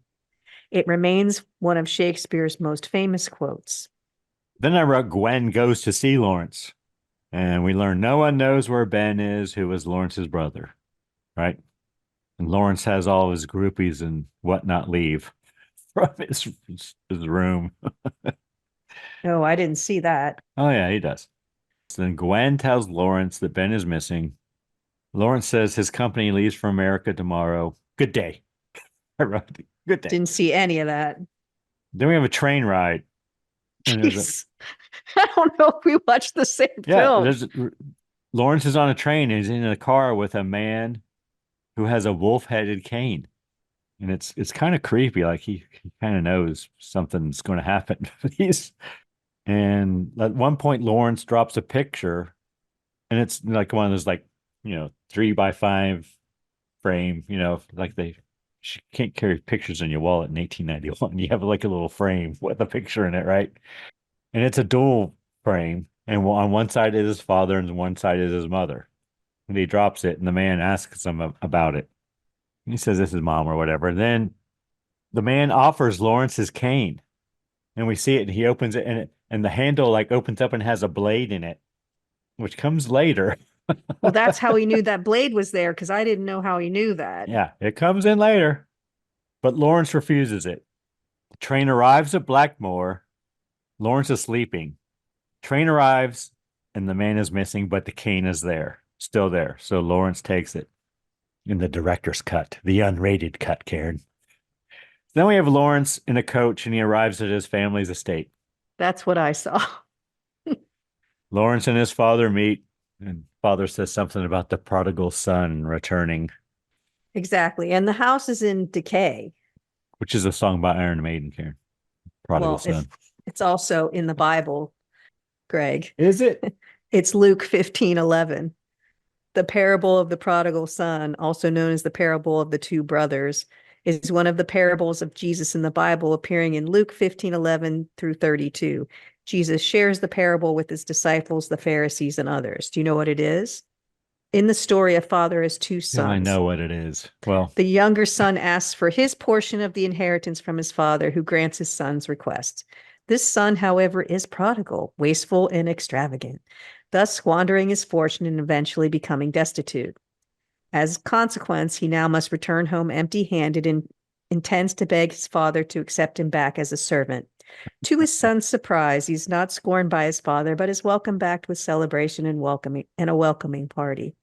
Speaker 2: It remains one of Shakespeare's most famous quotes.
Speaker 4: Then I wrote Gwen goes to see Lawrence. And we learn no one knows where Ben is, who was Lawrence's brother, right? And Lawrence has all of his groupies and whatnot leave from his room.
Speaker 2: Oh, I didn't see that.
Speaker 4: Oh, yeah, he does. So then Gwen tells Lawrence that Ben is missing. Lawrence says his company leaves for America tomorrow. Good day. I wrote, good day.
Speaker 2: Didn't see any of that.
Speaker 4: Then we have a train ride.
Speaker 2: Jeez. I don't know if we watched the same film.
Speaker 4: Lawrence is on a train and he's in a car with a man who has a wolf-headed cane. And it's kind of creepy. Like he kind of knows something's going to happen. And at one point, Lawrence drops a picture, and it's like one of those 3x5 frame. She can't carry pictures in your wallet in 1891. You have like a little frame with a picture in it, right? And it's a dual frame, and on one side is his father, and on one side is his mother. And he drops it, and the man asks him about it. And he says this is mom or whatever. And then the man offers Lawrence his cane, and we see it, and he opens it, and the handle opens up and has a blade in it, which comes later.
Speaker 2: Well, that's how he knew that blade was there, because I didn't know how he knew that.
Speaker 4: Yeah, it comes in later, but Lawrence refuses it. The train arrives at Blackmore. Lawrence is sleeping. Train arrives, and the man is missing, but the cane is there, still there. So Lawrence takes it in the director's cut, the unrated cut, Karen. Then we have Lawrence in a coach, and he arrives at his family's estate.
Speaker 2: That's what I saw.
Speaker 4: Lawrence and his father meet, and father says something about the prodigal son returning.
Speaker 2: Exactly. And the house is in decay.
Speaker 4: Which is a song by Iron Maiden, Karen. Prodigal son.
Speaker 2: It's also in the Bible, Greg.
Speaker 4: Is it?
Speaker 2: It's Luke 15:11. The parable of the prodigal son, also known as the parable of the two brothers, is one of the parables of Jesus in the Bible, appearing in Luke 15:11 through 32. Jesus shares the parable with his disciples, the Pharisees, and others. Do you know what it is? In the story, a father has two sons.
Speaker 4: Yeah, I know what it is. Well,
Speaker 2: the younger son asks for his portion of the inheritance from his father, who grants his son's request. This son, however, is prodigal, wasteful, and extravagant, thus squandering his fortune and eventually becoming destitute. As a consequence, he now must return home empty-handed and intends to beg his father to accept him back as a servant. To his son's surprise, he's not scorned by his father, but is welcomed back with celebration and a welcoming party.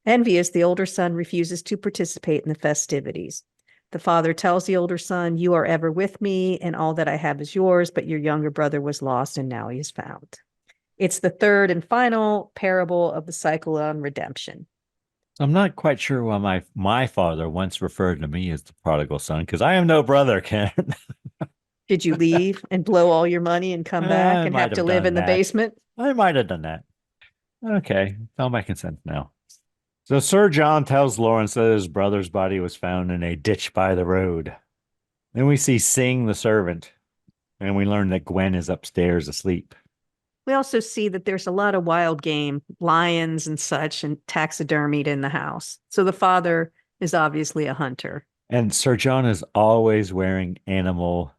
Speaker 2: Envious, the older son refuses to participate in the festivities. The father tells the older son, "You are ever with me, and all that I have is yours, but your younger brother was lost, and now he is found." It's the third and final parable of the cycle on redemption.
Speaker 4: I'm not quite sure why my father once referred to me as the prodigal son, because I have no brother, Ken.
Speaker 2: Did you leave and blow all your money and come back
Speaker 4: I
Speaker 2: and
Speaker 4: might
Speaker 2: have to
Speaker 4: have
Speaker 2: live
Speaker 4: done
Speaker 2: in the
Speaker 4: that.
Speaker 2: basement?
Speaker 4: I might have done that. Okay, it's all making sense now. So Sir John tells Lawrence that his brother's body was found in a ditch by the road. Then we see Sing the servant, and we learn that Gwen is upstairs asleep.
Speaker 2: We also see that there's a lot of wild game, lions and such, and taxidermied in the house. So the father is obviously a hunter.
Speaker 4: And Sir John is always wearing animal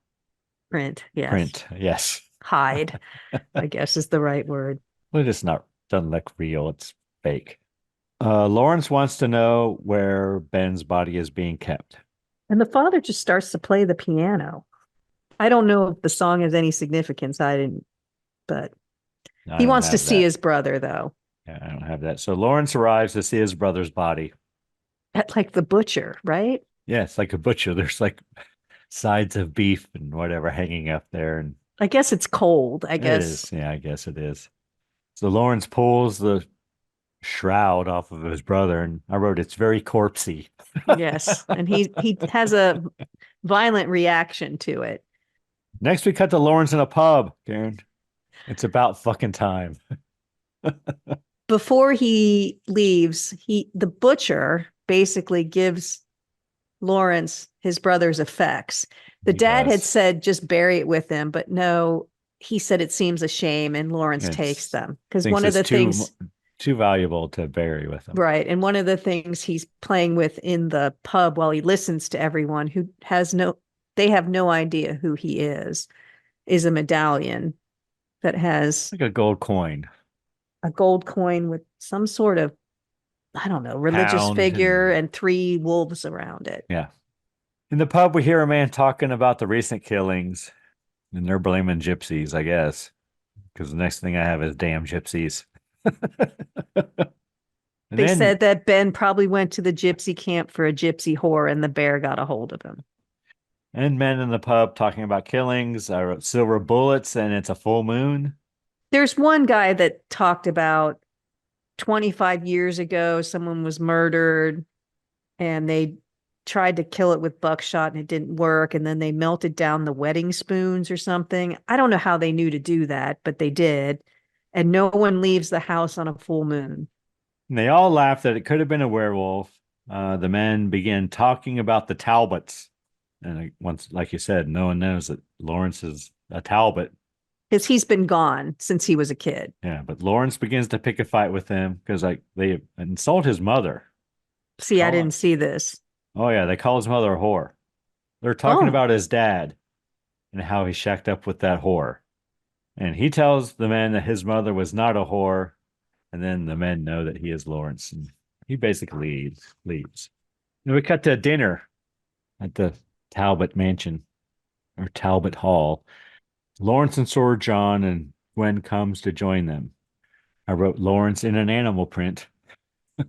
Speaker 2: Print, yes.
Speaker 4: print. Yes.
Speaker 2: Hide, I guess is the right word.
Speaker 4: Well, it's not, doesn't look real. It's fake. Lawrence wants to know where Ben's body is being kept.
Speaker 2: And the father just starts to play the piano. I don't know if the song has any significance. I didn't, but he wants to see his brother, though.
Speaker 4: Yeah, I don't have that. So Lawrence arrives to see his brother's body.
Speaker 2: At like the butcher, right?
Speaker 4: Yeah, it's like a butcher. There's like sides of beef and whatever hanging up there. And
Speaker 2: I guess it's cold. I guess.
Speaker 4: It is. Yeah, I guess it is. So Lawrence pulls the shroud off of his brother, and I wrote, "It's very corpsey."
Speaker 2: Yes, and he has a violent reaction to it.
Speaker 4: Next, we cut to Lawrence in a pub, Karen. It's about fucking time.
Speaker 2: Before he leaves, the butcher basically gives Lawrence his brother's effects. The dad had said just bury it with him, but no, he said it seems a shame, and Lawrence takes them because one of the things
Speaker 4: too valuable to bury with him,
Speaker 2: right? And one of the things he's playing with in the pub while he listens to everyone who they have no idea who he is a medallion that has
Speaker 4: like a gold coin
Speaker 2: with some sort of, I don't know, religious figure and 3 wolves around it.
Speaker 4: Yeah. In the pub, we hear a man talking about the recent killings, and they're blaming gypsies, I guess, because the next thing I have is damn gypsies.
Speaker 2: They said that Ben probably went to the gypsy camp for a gypsy whore, and the bear got a hold of him.
Speaker 4: And men in the pub talking about killings. I wrote silver bullets, and it's a full moon.
Speaker 2: There's one guy that talked about 25 years ago, someone was murdered and they tried to kill it with buckshot and it didn't work. And then they melted down the wedding spoons or something. I don't know how they knew to do that, but they did. And no one leaves the house on a full moon.
Speaker 4: And they all laughed that it could have been a werewolf. The men began talking about the Talbots. And once, like you said, no one knows that Lawrence is a Talbot.
Speaker 2: Because he's been gone since he was a kid.
Speaker 4: Yeah, but Lawrence begins to pick a fight with them because they insult his mother.
Speaker 2: See, I didn't see this.
Speaker 4: Oh, yeah, they call his mother a whore. They're talking about his dad and how he shacked up with that whore. And he tells the men that his mother was not a whore. And then the men know that he is Lawrence. And he basically leaves. And we cut to dinner at the Talbot Mansion or Talbot Hall. Lawrence and Sir John and Gwen comes to join them. I wrote Lawrence in an animal print.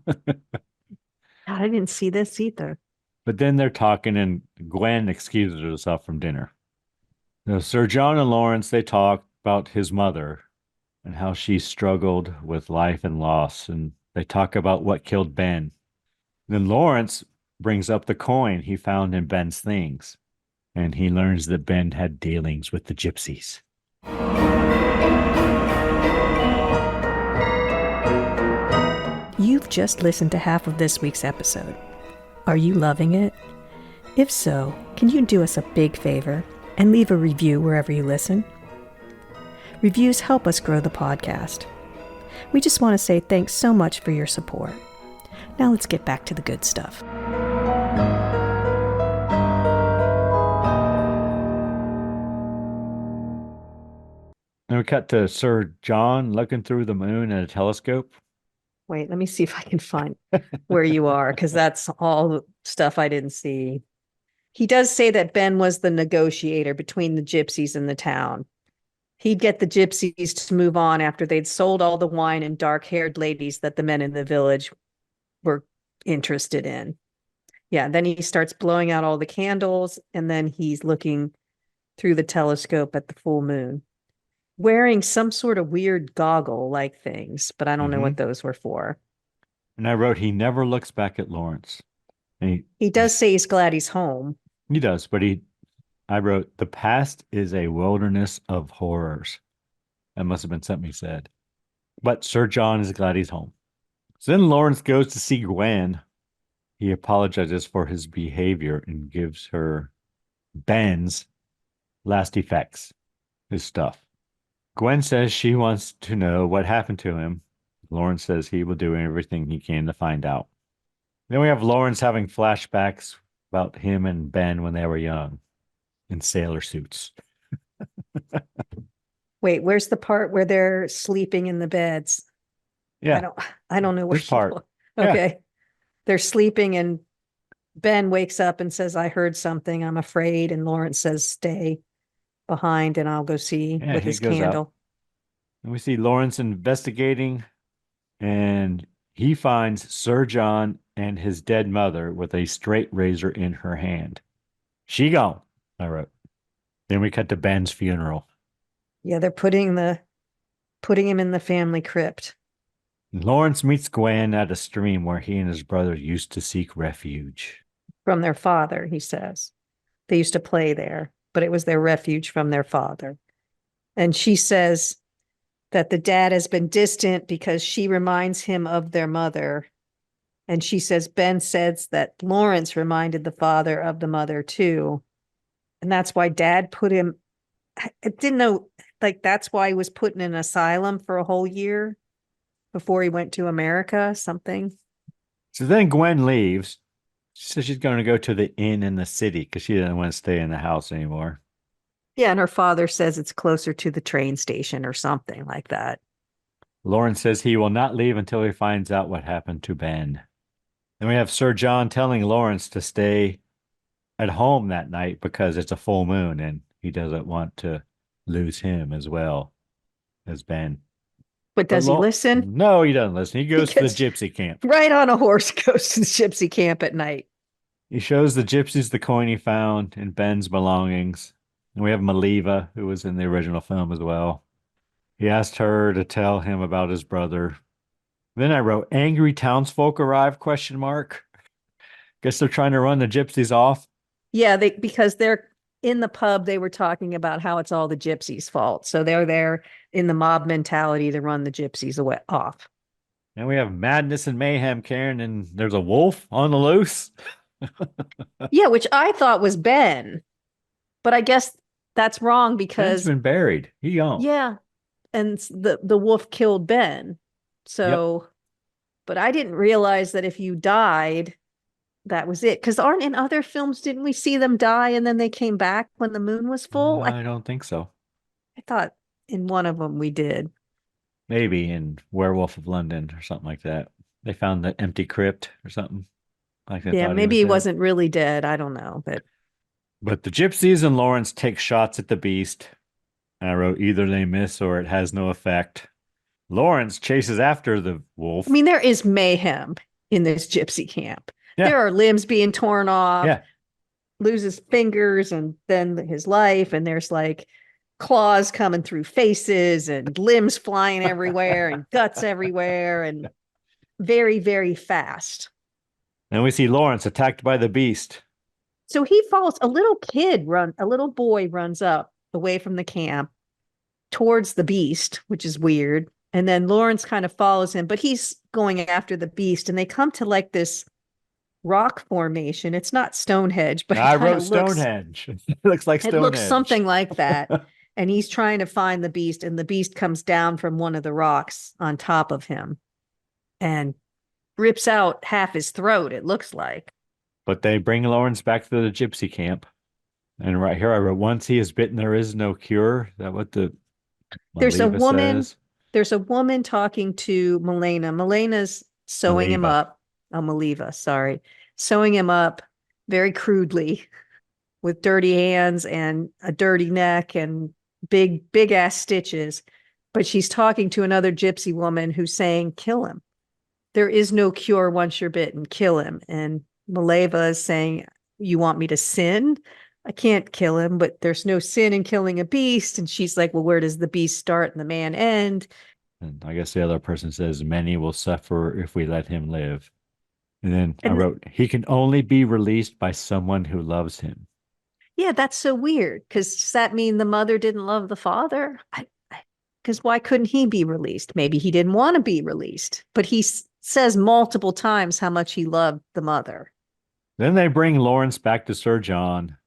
Speaker 2: I didn't see this either.
Speaker 4: But then they're talking and Gwen excuses herself from dinner. Now, Sir John and Lawrence, they talk about his mother and how she struggled with life and loss. And they talk about what killed Ben. Then Lawrence brings up the coin he found in Ben's things. And he learns that Ben had dealings with the gypsies.
Speaker 2: You've just listened to half of this week's episode. Are you loving it? If so, can you do us a big favor and leave a review wherever you listen? Reviews help us grow the podcast. We just want to say thanks so much for your support. Now let's get back to the good stuff.
Speaker 4: And we cut to Sir John looking through the moon at a telescope.
Speaker 2: Wait, let me see if I can find where you are, because that's all stuff I didn't see. He does say that Ben was the negotiator between the gypsies and the town. He'd get the gypsies to move on after they'd sold all the wine and dark-haired ladies that the men in the village were interested in. Yeah, then he starts blowing out all the candles, and then he's looking through the telescope at the full moon, wearing some sort of weird goggle-like things, but I don't know what those were for.
Speaker 4: And I wrote, he never looks back at Lawrence. And
Speaker 2: He does say he's glad he's home.
Speaker 4: he does, but I wrote, the past is a wilderness of horrors. That must have been something he said. But Sir John is glad he's home. So then Lawrence goes to see Gwen. He apologizes for his behavior and gives her Ben's last effects, his stuff. Gwen says she wants to know what happened to him. Lawrence says he will do everything he can to find out. Then we have Lawrence having flashbacks about him and Ben when they were young in sailor suits.
Speaker 2: Wait, where's the part where they're sleeping in the beds?
Speaker 4: Yeah.
Speaker 2: I don't know where
Speaker 4: This part.
Speaker 2: Okay. Yeah. They're sleeping and Ben wakes up and says, I heard something. I'm afraid. And Lawrence says, stay behind and I'll go see with his candle.
Speaker 4: Out. And we see Lawrence investigating, and he finds Sir John and his dead mother with a straight razor in her hand. She gone, I wrote. Then we cut to Ben's funeral.
Speaker 2: Yeah, they're putting him in the family crypt.
Speaker 4: Lawrence meets Gwen at a stream where he and his brother used to seek refuge.
Speaker 2: From their father, he says. They used to play there, but it was their refuge from their father. And she says that the dad has been distant because she reminds him of their mother. And she says Ben says that Lawrence reminded the father of the mother too. And that's why dad put him, I didn't know, like that's why he was put in an asylum for a whole year before he went to America, something.
Speaker 4: So then Gwen leaves. She says she's going to go to the inn in the city because she doesn't want to stay in the house anymore.
Speaker 2: Yeah, and her father says it's closer to the train station or something like that.
Speaker 4: Lawrence says he will not leave until he finds out what happened to Ben. Then we have Sir John telling Lawrence to stay at home that night because it's a full moon and he doesn't want to lose him as well as Ben.
Speaker 2: But does he listen?
Speaker 4: No, he doesn't listen. He goes to the gypsy camp.
Speaker 2: Right on a horse goes to the gypsy camp at night.
Speaker 4: He shows the gypsies the coin he found and Ben's belongings. And we have Maliva, who was in the original film as well. He asked her to tell him about his brother. Then I wrote, angry townsfolk arrive, ? Guess they're trying to run the gypsies off.
Speaker 2: Yeah, because they're in the pub, they were talking about how it's all the gypsies' fault. So they're there in the mob mentality to run the gypsies off.
Speaker 4: And we have madness and mayhem, Karen, and there's a wolf on the loose.
Speaker 2: Yeah, which I thought was Ben. But I guess that's wrong because
Speaker 4: Ben's been buried. He gone.
Speaker 2: Yeah. And the wolf killed Ben. So, But I didn't realize that if you died, that was it. Because aren't in other films, didn't we see them die and then they came back when the moon was full?
Speaker 4: I don't think so.
Speaker 2: I thought in one of them we did.
Speaker 4: Maybe in Werewolf of London or something like that. They found the empty crypt or something. Like that.
Speaker 2: Yeah, maybe he wasn't really dead. I don't know.
Speaker 4: But the gypsies and Lawrence take shots at the beast. And I wrote, either they miss or it has no effect. Lawrence chases after the wolf.
Speaker 2: I mean, there is mayhem in this gypsy camp. Yeah. There are limbs being torn off.
Speaker 4: Yeah.
Speaker 2: Loses fingers and then his life. And there's like claws coming through faces and limbs flying everywhere and guts everywhere and very, very fast.
Speaker 4: And we see Lawrence attacked by the beast.
Speaker 2: So he falls. A little boy runs up away from the camp towards the beast, which is weird. And then Lawrence kind of follows him, but he's going after the beast. And they come to like this rock formation. It's not Stonehenge, but
Speaker 4: I wrote Stonehenge. It looks like Stonehenge.
Speaker 2: It looks something like that. And he's trying to find the beast, and the beast comes down from one of the rocks on top of him and rips out half his throat, it looks like.
Speaker 4: But they bring Lawrence back to the gypsy camp. And right here I wrote, once he is bitten, there is no cure. Is that what there's
Speaker 2: a woman.
Speaker 4: says?
Speaker 2: there's a woman talking to Milena. Milena's sewing him
Speaker 4: Maliva.
Speaker 2: up. Oh, Maliva, sorry. Sewing him up very crudely with dirty hands and a dirty neck and big ass stitches. But she's talking to another gypsy woman who's saying, kill him. There is no cure once you're bitten. Kill him. And Mileva is saying, you want me to sin? I can't kill him, but there's no sin in killing a beast. And she's like, well, where does the beast start and the man end?
Speaker 4: And I guess the other person says, many will suffer if we let him live. And then I
Speaker 2: And
Speaker 4: wrote, he can only be released by someone who loves him.
Speaker 2: yeah, that's so weird. Because does that mean the mother didn't love the father? Because why couldn't he be released? Maybe he didn't want to be released, but he says multiple times how much he loved the mother.
Speaker 4: Then they bring Lawrence back to Sir John.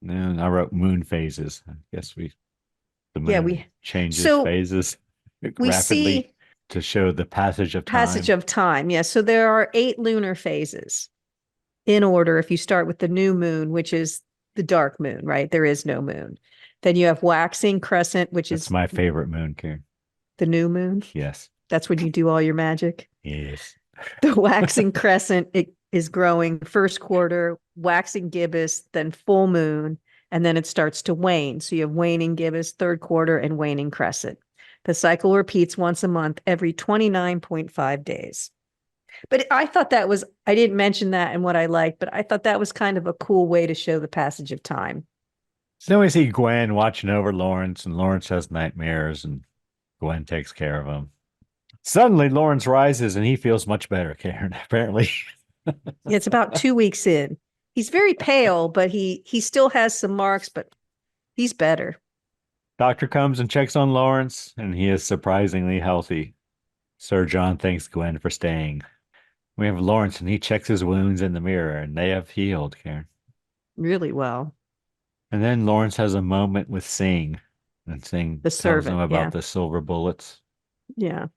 Speaker 4: And I wrote moon phases. I guess the moon changes phases
Speaker 2: we
Speaker 4: rapidly
Speaker 2: see
Speaker 4: to show the passage of time.
Speaker 2: Passage of time, yes. So there are 8 lunar phases in order. If you start with the new moon, which is the dark moon, right? There is no moon. Then you have waxing crescent, which
Speaker 4: That's
Speaker 2: is
Speaker 4: my favorite moon, Karen.
Speaker 2: the new moon.
Speaker 4: Yes.
Speaker 2: That's when you do all your magic.
Speaker 4: Yes.
Speaker 2: The waxing crescent, it is growing first quarter, waxing gibbous, then full moon, and then it starts to wane. So you have waning gibbous, third quarter, and waning crescent. The cycle repeats once a month every 29.5 days. But I thought that was, I didn't mention that in what I liked, but I thought that was kind of a cool way to show the passage of time.
Speaker 4: So then we see Gwen watching over Lawrence, and Lawrence has nightmares, and Gwen takes care of him. Suddenly, Lawrence rises, and he feels much better, Karen, apparently.
Speaker 2: It's about 2 weeks in. He's very pale, but he still has some marks, but he's better.
Speaker 4: Doctor comes and checks on Lawrence, and he is surprisingly healthy. Sir John thanks Gwen for staying. We have Lawrence, and he checks his wounds in the mirror, and they have healed, Karen.
Speaker 2: Really well.
Speaker 4: And then Lawrence has a moment with Singh, and Singh
Speaker 2: The
Speaker 4: tells
Speaker 2: servant,
Speaker 4: him about
Speaker 2: yeah.
Speaker 4: the silver bullets.
Speaker 2: Yeah.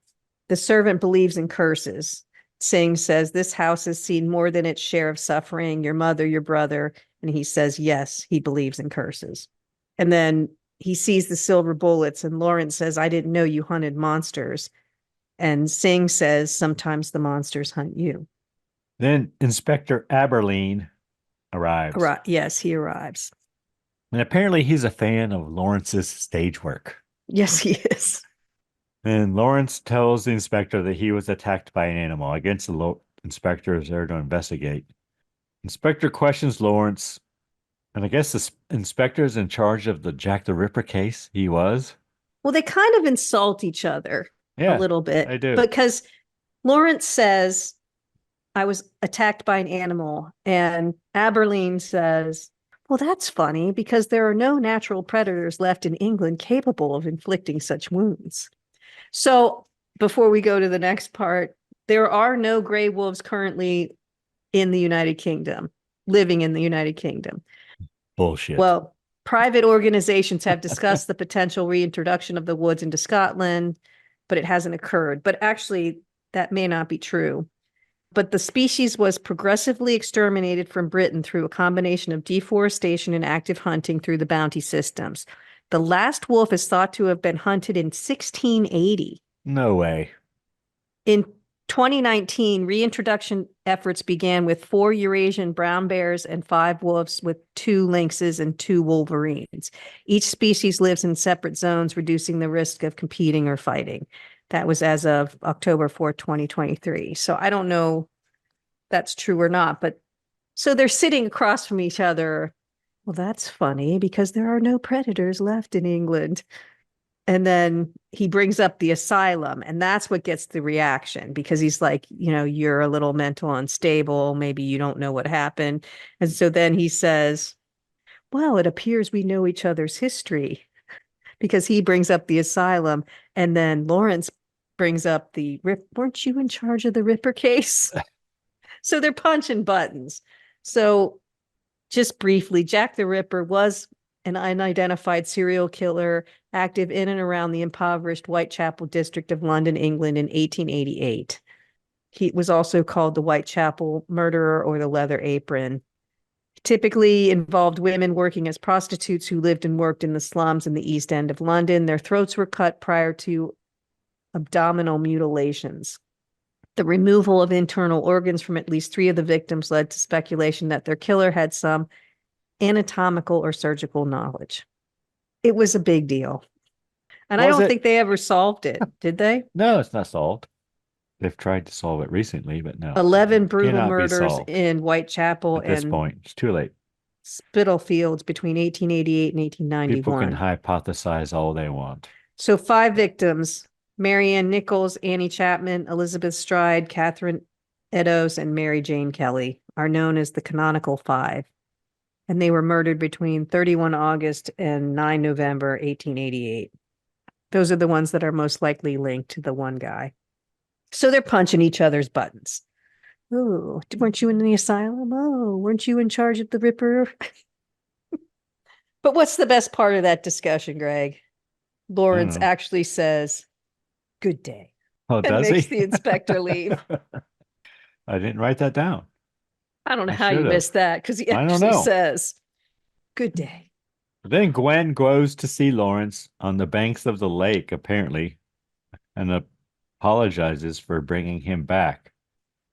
Speaker 2: The servant believes in curses. Singh says, this house has seen more than its share of suffering, your mother, your brother. And he says, yes, he believes in curses. And then he sees the silver bullets, and Lawrence says, I didn't know you hunted monsters. And Singh says, sometimes the monsters hunt you.
Speaker 4: Then Inspector Aberline arrives.
Speaker 2: Yes, he arrives.
Speaker 4: And apparently he's a fan of Lawrence's stage work.
Speaker 2: Yes, he is.
Speaker 4: And Lawrence tells the inspector that he was attacked by an animal. I guess the inspector is there to investigate. Inspector questions Lawrence, and I guess the inspector is in charge of the Jack the Ripper case. He was.
Speaker 2: Well, they kind of insult each other a little bit.
Speaker 4: They do.
Speaker 2: Because Lawrence says, I was attacked by an animal. And Aberline says, well, that's funny because there are no natural predators left in England capable of inflicting such wounds. So before we go to the next part, there are no gray wolves currently in the United Kingdom, living in the United Kingdom.
Speaker 4: Bullshit.
Speaker 2: Well, private organizations have discussed the potential reintroduction of the woods into Scotland, but it hasn't occurred. But actually, that may not be true. But the species was progressively exterminated from Britain through a combination of deforestation and active hunting through the bounty systems. The last wolf is thought to have been hunted in 1680.
Speaker 4: No way.
Speaker 2: In 2019, reintroduction efforts began with 4 Eurasian brown bears and 5 wolves with 2 lynxes and 2 wolverines. Each species lives in separate zones, reducing the risk of competing or fighting. That was as of October 4th, 2023. So I don't know if that's true or not, but so they're sitting across from each other. Well, that's funny because there are no predators left in England. And then he brings up the asylum, and that's what gets the reaction because he's like, you know, you're a little mental unstable. Maybe you don't know what happened. And so then he says, well, it appears we know each other's history because he brings up the asylum. And then Lawrence brings up weren't you in charge of the Ripper case? So they're punching buttons. So just briefly, Jack the Ripper was an unidentified serial killer active in and around the impoverished Whitechapel district of London, England in 1888. He was also called the Whitechapel murderer or the leather apron. Typically involved women working as prostitutes who lived and worked in the slums in the East End of London. Their throats were cut prior to abdominal mutilations. The removal of internal organs from at least 3 of the victims led to speculation that their killer had some anatomical or surgical knowledge. It was a big deal. And I don't think they ever solved it, did they?
Speaker 4: No, it's not solved. They've tried to solve it recently, but no.
Speaker 2: 11 brutal
Speaker 4: Cannot be
Speaker 2: murders
Speaker 4: solved
Speaker 2: in Whitechapel
Speaker 4: at this
Speaker 2: and
Speaker 4: point. It's too late.
Speaker 2: Spitalfields between 1888 and
Speaker 4: People
Speaker 2: 1891.
Speaker 4: can hypothesize all they want.
Speaker 2: So 5 victims: Marianne Nichols, Annie Chapman, Elizabeth Stride, Catherine Eddowes, and Mary Jane Kelly are known as the canonical 5. And they were murdered between 31 August and 9 November 1888. Those are the ones that are most likely linked to the one guy. So they're punching each other's buttons. Oh, weren't you in the asylum? Oh, weren't you in charge of the Ripper? But what's the best part of that discussion, Greg? Lawrence actually says, "Good day."
Speaker 4: Oh, does
Speaker 2: and makes
Speaker 4: he?
Speaker 2: the inspector leave.
Speaker 4: I didn't write that down.
Speaker 2: I don't know how you missed that, because he actually says, "Good day."
Speaker 4: Then Gwen goes to see Lawrence on the banks of the lake, apparently, and apologizes for bringing him back.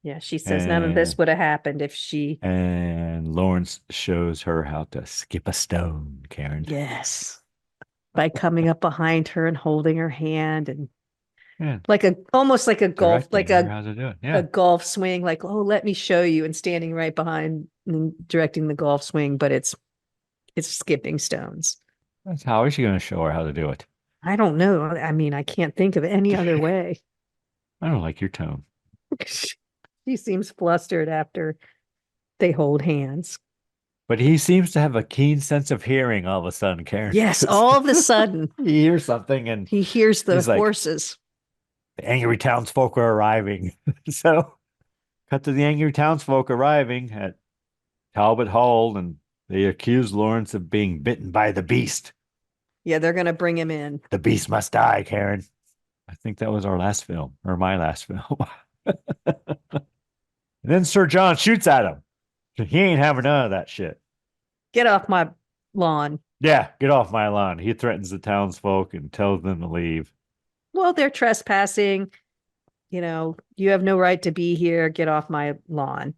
Speaker 2: Yeah, she says none of this would have happened if she...
Speaker 4: And Lawrence shows her how to skip a stone, Karen.
Speaker 2: Yes. By coming up behind her and holding her hand and almost like a golf, like a golf swing, like, oh, let me show you, and standing right behind and directing the golf swing, but it's skipping stones.
Speaker 4: That's how is she going to show her how to do it?
Speaker 2: I don't know. I mean, I can't think of any other way.
Speaker 4: I don't like your tone.
Speaker 2: She seems flustered after they hold hands.
Speaker 4: But he seems to have a keen sense of hearing all of a sudden, Karen.
Speaker 2: Yes, all of a sudden.
Speaker 4: He hears something and
Speaker 2: he hears the horses.
Speaker 4: Like, the angry townsfolk are arriving. So cut to the angry townsfolk arriving at Talbot Hall, and they accuse Lawrence of being bitten by the beast.
Speaker 2: Yeah, they're going to bring him in.
Speaker 4: The beast must die, Karen. I think that was our last film, or my last film. And then Sir John shoots at him. He ain't having none of that shit.
Speaker 2: Get off my lawn.
Speaker 4: Yeah, get off my lawn. He threatens the townsfolk and tells them to leave.
Speaker 2: Well, they're trespassing. You know, you have no right to be here. Get off my lawn.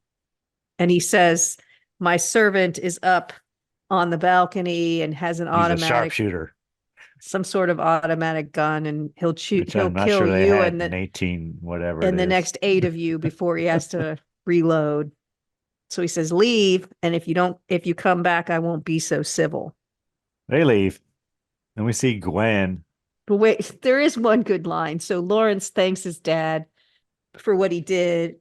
Speaker 2: And he says, my servant is up on the balcony and has an automatic
Speaker 4: sharpshooter,
Speaker 2: some sort of automatic gun, and he'll shoot. He'll kill
Speaker 4: sure
Speaker 2: you and
Speaker 4: the 18 whatever,
Speaker 2: and the next 8 of you before he has to reload. So he says, leave, and if you come back, I won't be so civil.
Speaker 4: They leave. Then we see Gwen.
Speaker 2: But wait, there is one good line. So Lawrence thanks his dad for what he did.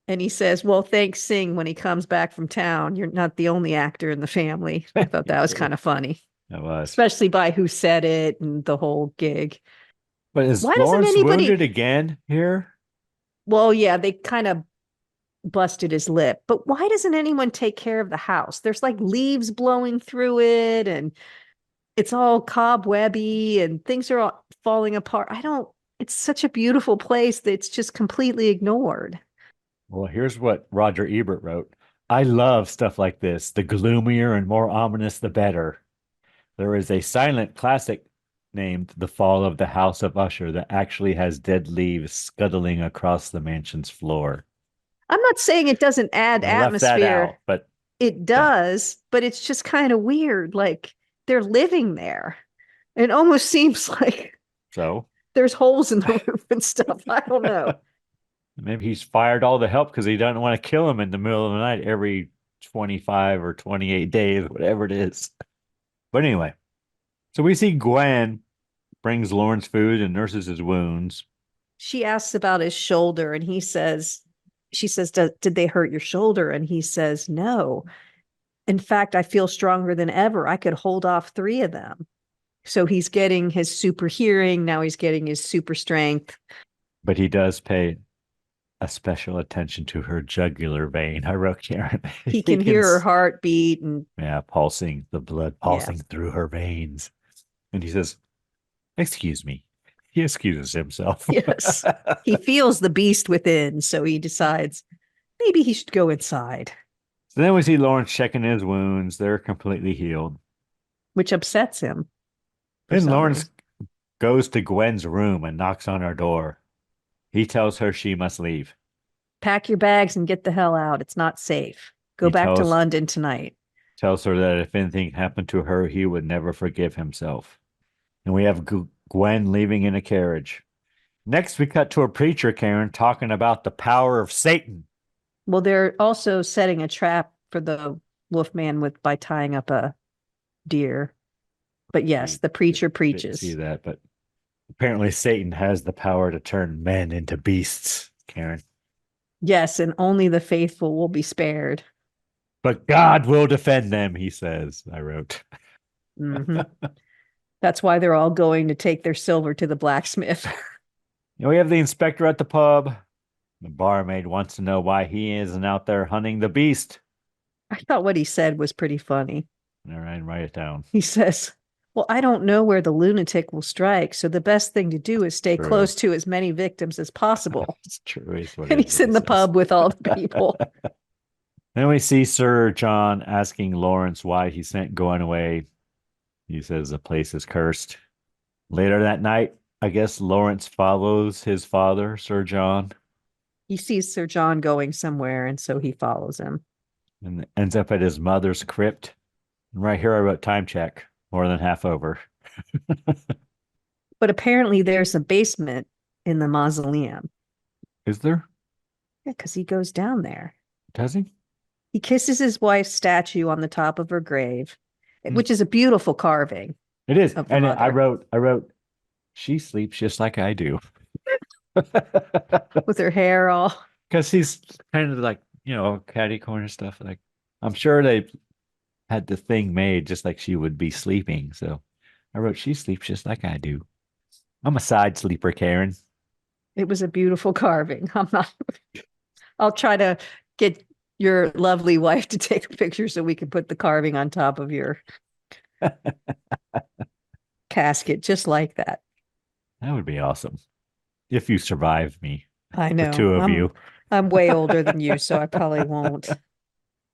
Speaker 2: And he says, well, thanks, Sing, when he comes back from town. You're not the only actor in the family. I thought that was kind of funny.
Speaker 4: It was.
Speaker 2: Especially by who said it and the whole gig.
Speaker 4: But is Lawrence wounded again here?
Speaker 2: Well, yeah, they kind of busted his lip. But why doesn't anyone take care of the house? There's like leaves blowing through it, and it's all cobwebby, and things are all falling apart. It's such a beautiful place that it's just completely ignored.
Speaker 4: Well, here's what Roger Ebert wrote. I love stuff like this. The gloomier and more ominous, the better. There is a silent classic named The Fall of the House of Usher that actually has dead leaves scuttling across the mansion's floor.
Speaker 2: I'm not saying it doesn't add atmosphere,
Speaker 4: but
Speaker 2: it does, but it's just kind of weird. Like they're living there. It almost seems like there's holes in the roof and stuff. I don't know.
Speaker 4: Maybe he's fired all the help because he doesn't want to kill him in the middle of the night every 25 or 28 days, whatever it is. But anyway, so we see Gwen brings Lawrence food and nurses his wounds.
Speaker 2: She asks about his shoulder, and she says, did they hurt your shoulder? And he says, no. In fact, I feel stronger than ever. I could hold off 3 of them. So he's getting his super hearing. Now he's getting his super strength.
Speaker 4: But he does pay a special attention to her jugular vein. I wrote here.
Speaker 2: He can hear her heartbeat and
Speaker 4: pulsing, the blood pulsing through her veins. And he says, excuse me. He excuses himself.
Speaker 2: Yes. He feels the beast within, so he decides maybe he should go inside.
Speaker 4: So then we see Lawrence checking his wounds. They're completely healed.
Speaker 2: Which upsets him.
Speaker 4: Then Lawrence goes to Gwen's room and knocks on her door. He tells her she must leave.
Speaker 2: Pack your bags and get the hell out. It's not safe. Go
Speaker 4: He
Speaker 2: back to
Speaker 4: tells
Speaker 2: London tonight.
Speaker 4: tells her that if anything happened to her, he would never forgive himself. And we have Gwen leaving in a carriage. Next, we cut to a preacher, Karen, talking about the power of Satan.
Speaker 2: Well, they're also setting a trap for the Wolfman by tying up a deer. But yes, the preacher preaches.
Speaker 4: Didn't see that, but apparently Satan has the power to turn men into beasts, Karen.
Speaker 2: Yes, and only the faithful will be spared.
Speaker 4: But God will defend them, he says, I wrote.
Speaker 2: Mm-hmm. That's why they're all going to take their silver to the blacksmith.
Speaker 4: And we have the inspector at the pub. The barmaid wants to know why he isn't out there hunting the beast.
Speaker 2: I thought what he said was pretty funny.
Speaker 4: All right, write it down.
Speaker 2: He says, well, I don't know where the lunatic will strike, so the best thing to do is stay close to as many victims as possible.
Speaker 4: It's true.
Speaker 2: And he's in the pub with all the people.
Speaker 4: Then we see Sir John asking Lawrence why he sent Gwen away. He says the place is cursed. Later that night, I guess Lawrence follows his father, Sir John.
Speaker 2: He sees Sir John going somewhere, and so he follows him.
Speaker 4: And ends up at his mother's crypt. And right here I wrote time check, more than half over.
Speaker 2: But apparently there's a basement in the mausoleum.
Speaker 4: Is there?
Speaker 2: Yeah, because he goes down there.
Speaker 4: Does he?
Speaker 2: He kisses his wife's statue on the top of her grave, which is a beautiful carving.
Speaker 4: It is. And
Speaker 2: mother.
Speaker 4: I wrote, she sleeps just like I do.
Speaker 2: With her hair all.
Speaker 4: Because he's kind of like, catty corner stuff. Like, I'm sure they had the thing made just like she would be sleeping. So I wrote, she sleeps just like I do. I'm a side sleeper, Karen.
Speaker 2: It was a beautiful carving. I'll try to get your lovely wife to take a picture so we can put the carving on top of your casket, just like that.
Speaker 4: That would be awesome. If you survive me.
Speaker 2: I know.
Speaker 4: The two of you.
Speaker 2: I'm way older than you, so I probably won't.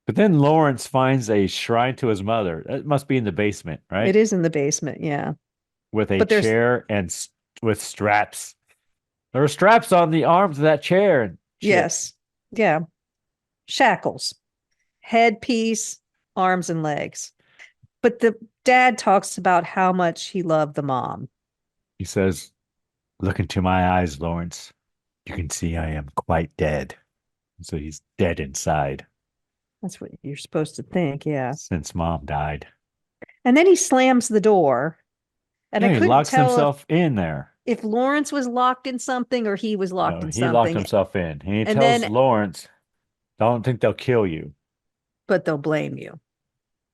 Speaker 4: But then Lawrence finds a shrine to his mother. It must be in the basement, right?
Speaker 2: It is in the basement, yeah.
Speaker 4: With a chair and with straps. There are straps on the arms of that chair. And
Speaker 2: yes. Yeah. Shackles, headpiece, arms and legs. But the dad talks about how much he loved the mom.
Speaker 4: He says, look into my eyes, Lawrence. You can see I am quite dead. So he's dead inside.
Speaker 2: That's what you're supposed to think, yeah.
Speaker 4: Since mom died.
Speaker 2: And then he slams the door. And I couldn't
Speaker 4: he locks
Speaker 2: tell
Speaker 4: himself in there.
Speaker 2: If Lawrence was locked in something or he was locked in something.
Speaker 4: He locked himself in. And he tells Lawrence, don't think they'll kill you.
Speaker 2: But they'll blame you.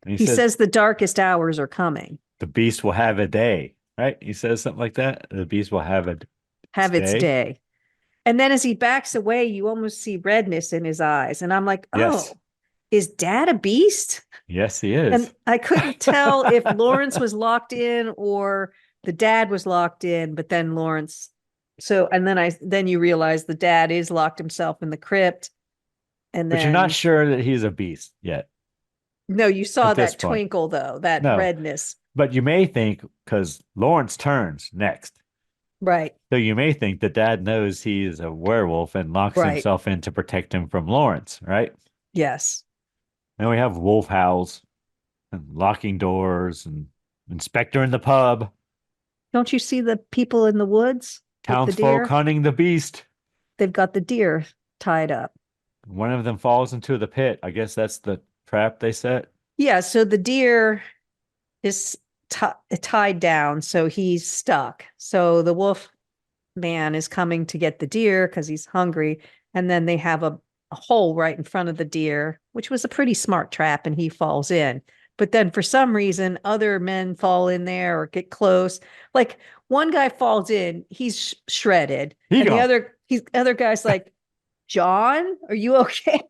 Speaker 4: He
Speaker 2: says the darkest hours are coming.
Speaker 4: The beast will have a day, right? He says something like that. The beast will have
Speaker 2: its day. And then as he backs away, you almost see redness in his eyes. And I'm like,
Speaker 4: yes.
Speaker 2: Is Dad a beast?
Speaker 4: Yes, he is.
Speaker 2: And I couldn't tell if Lawrence was locked in or the dad was locked in, but then Lawrence. So, and then you realize the dad is locked himself in the crypt. But
Speaker 4: you're not sure that he's a beast yet.
Speaker 2: No, you saw that twinkle though, that redness.
Speaker 4: But you may think, because Lawrence turns next.
Speaker 2: Right.
Speaker 4: So you may think that Dad knows he's a werewolf and locks himself in to protect him from Lawrence, right?
Speaker 2: Yes.
Speaker 4: Then we have wolf howls and locking doors and inspector in the pub.
Speaker 2: Don't you see the people in the woods?
Speaker 4: Townsfolk hunting the beast.
Speaker 2: They've got the deer tied up.
Speaker 4: One of them falls into the pit. I guess that's the trap they set.
Speaker 2: Yeah, so the deer is tied down, so he's stuck. So the wolf man is coming to get the deer because he's hungry, and then they have a hole right in front of the deer, which was a pretty smart trap, and he falls in. But then for some reason, other men fall in there or get close. Like one guy falls in, he's shredded, and the other guy's like, John, are you okay?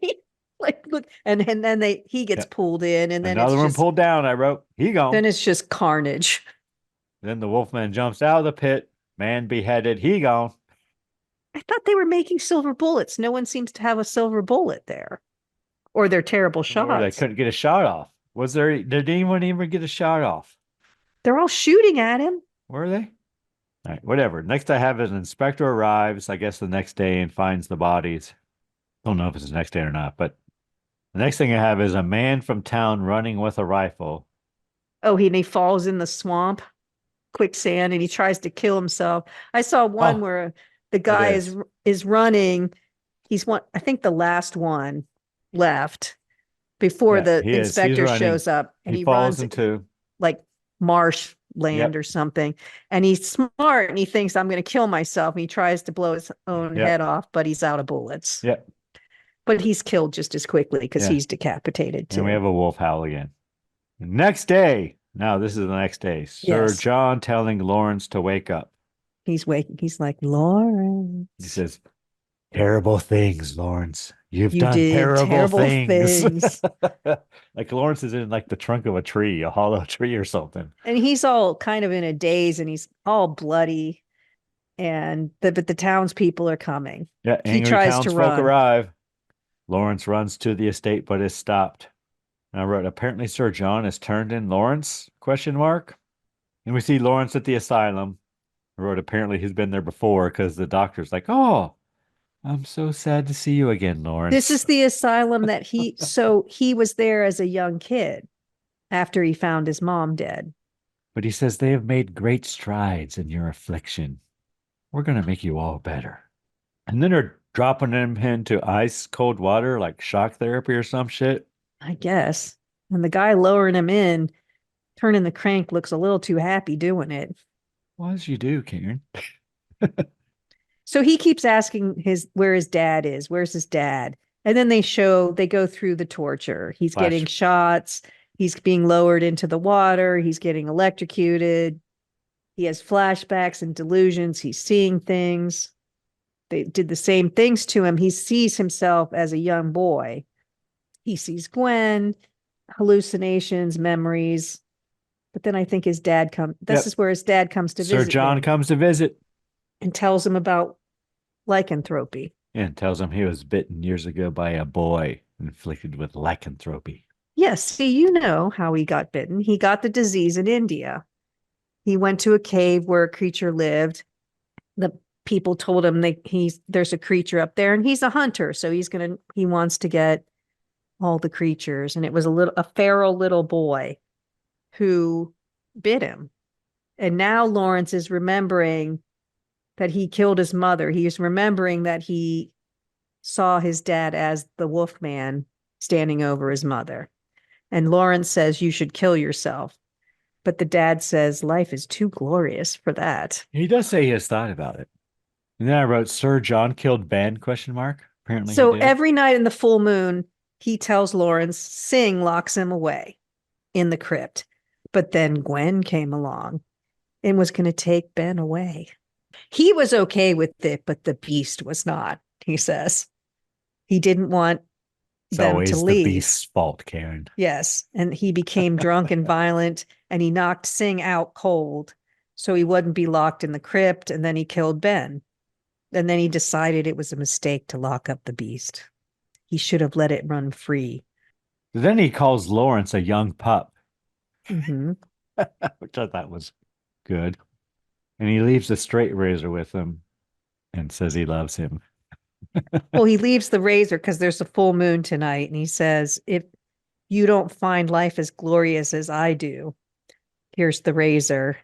Speaker 2: Like, look, and then he gets pulled in, and then
Speaker 4: another one pulled down. I wrote, he gone.
Speaker 2: Then it's just carnage.
Speaker 4: Then the wolfman jumps out of the pit, man beheaded, he gone.
Speaker 2: I thought they were making silver bullets. No one seems to have a silver bullet there, or they're terrible shots.
Speaker 4: Or they couldn't get a shot off. Did anyone even get a shot off?
Speaker 2: They're all shooting at him.
Speaker 4: Were they? All right, whatever. Next I have is an inspector arrives, I guess the next day, and finds the bodies. Don't know if it's the next day or not, but the next thing I have is a man from town running with a rifle.
Speaker 2: Oh, and he falls in the swamp, quicksand, and he tries to kill himself. I saw one
Speaker 4: Oh,
Speaker 2: where the
Speaker 4: it
Speaker 2: guy is running. He's one, I think the last one left before
Speaker 4: Yeah,
Speaker 2: the
Speaker 4: he is. He's
Speaker 2: inspector
Speaker 4: running.
Speaker 2: shows up, and
Speaker 4: He
Speaker 2: he
Speaker 4: falls
Speaker 2: runs
Speaker 4: into,
Speaker 2: like marsh land
Speaker 4: yep,
Speaker 2: or something. And he's smart and he thinks I'm going to kill myself. And he tries to blow his own head
Speaker 4: yep,
Speaker 2: off, but he's out of bullets.
Speaker 4: yep,
Speaker 2: But he's killed just as quickly because
Speaker 4: yeah.
Speaker 2: he's decapitated
Speaker 4: And we
Speaker 2: too.
Speaker 4: have a wolf howl again. Next day. Now, this is the next day. Sir
Speaker 2: Yes.
Speaker 4: John telling Lawrence to wake up.
Speaker 2: He's waking. He's like, Lawrence,
Speaker 4: He says, terrible things, Lawrence. You've
Speaker 2: you
Speaker 4: done
Speaker 2: did
Speaker 4: terrible
Speaker 2: terrible
Speaker 4: things.
Speaker 2: things.
Speaker 4: Like Lawrence is in like the trunk of a tree, a hollow tree or something.
Speaker 2: And he's all kind of in a daze and he's all bloody. And but the townspeople are coming.
Speaker 4: Yeah,
Speaker 2: He
Speaker 4: angry
Speaker 2: tries to
Speaker 4: townsfolk
Speaker 2: run.
Speaker 4: arrive. Lawrence runs to the estate, but is stopped. And I wrote, apparently Sir John has turned in Lawrence, question mark. And we see Lawrence at the asylum. I wrote, apparently he's been there before because the doctor's like, oh, I'm so sad to see you again,
Speaker 2: This
Speaker 4: Lawrence.
Speaker 2: is the asylum that he was there as a young kid after he found his mom dead.
Speaker 4: But he says they have made great strides in your affliction. We're going to make you all better. And then they're dropping him into ice cold water, like shock therapy or some shit.
Speaker 2: I guess. And the guy lowering him in, turning the crank, looks a little too happy doing it.
Speaker 4: What did you do, Karen?
Speaker 2: So he keeps asking where his dad is. Where's his dad? And then they go through the torture. He's getting
Speaker 4: Flash.
Speaker 2: shots. He's being lowered into the water. He's getting electrocuted. He has flashbacks and delusions. He's seeing things. They did the same things to him. He sees himself as a young boy. He sees Gwen, hallucinations, memories. But then I think his dad comes. This
Speaker 4: Yep.
Speaker 2: is where his dad comes to
Speaker 4: Sir
Speaker 2: visit
Speaker 4: John
Speaker 2: him
Speaker 4: comes to visit
Speaker 2: and tells him about lycanthropy.
Speaker 4: and tells him he was bitten years ago by a boy inflicted with lycanthropy.
Speaker 2: Yes, see, you know how he got bitten. He got the disease in India. He went to a cave where a creature lived. The people told him there's a creature up there, and he's a hunter, so he wants to get all the creatures. And it was a feral little boy who bit him. And now Lawrence is remembering that he killed his mother. He is remembering that he saw his dad as the Wolfman standing over his mother. And Lawrence says, you should kill yourself. But the dad says, life is too glorious for that.
Speaker 4: He does say he has thought about it. And then I wrote, Sir John killed Ben, question mark. Apparently
Speaker 2: So
Speaker 4: he did.
Speaker 2: every night in the full moon, he tells Lawrence, Sing locks him away in the crypt. But then Gwen came along and was going to take Ben away. He was okay with it, but the beast was not, he says. He didn't want
Speaker 4: It's
Speaker 2: them
Speaker 4: always
Speaker 2: to
Speaker 4: the
Speaker 2: leave.
Speaker 4: beast's fault, Karen.
Speaker 2: Yes. And he became drunk and violent, and he knocked Sing out cold so he wouldn't be locked in the crypt. And then he killed Ben. And then he decided it was a mistake to lock up the beast. He should have let it run free.
Speaker 4: Then he calls Lawrence a young pup,
Speaker 2: Mm-hmm.
Speaker 4: which I thought was good. And he leaves the straight razor with him and says he loves him.
Speaker 2: Well, he leaves the razor because there's a full moon tonight. And he says, if you don't find life as glorious as I do, here's the razor.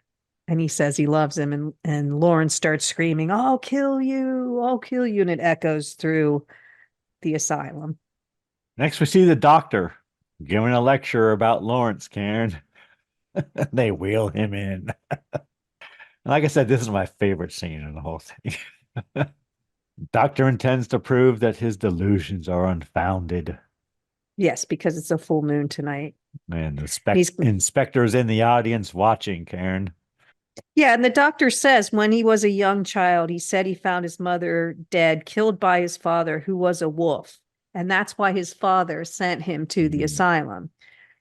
Speaker 2: And he says he loves him. And Lawrence starts screaming, I'll kill you. I'll kill you. And it echoes through the asylum.
Speaker 4: Next, we see the doctor giving a lecture about Lawrence, Karen. They wheel him in. Like I said, this is my favorite scene in the whole thing. Doctor intends to prove that his delusions are unfounded.
Speaker 2: Yes, because it's a full moon tonight.
Speaker 4: And the inspector's in the audience watching, Karen.
Speaker 2: Yeah, and the doctor says when he was a young child, he said he found his mother dead, killed by his father, who was a wolf. And that's why his father sent him to the asylum,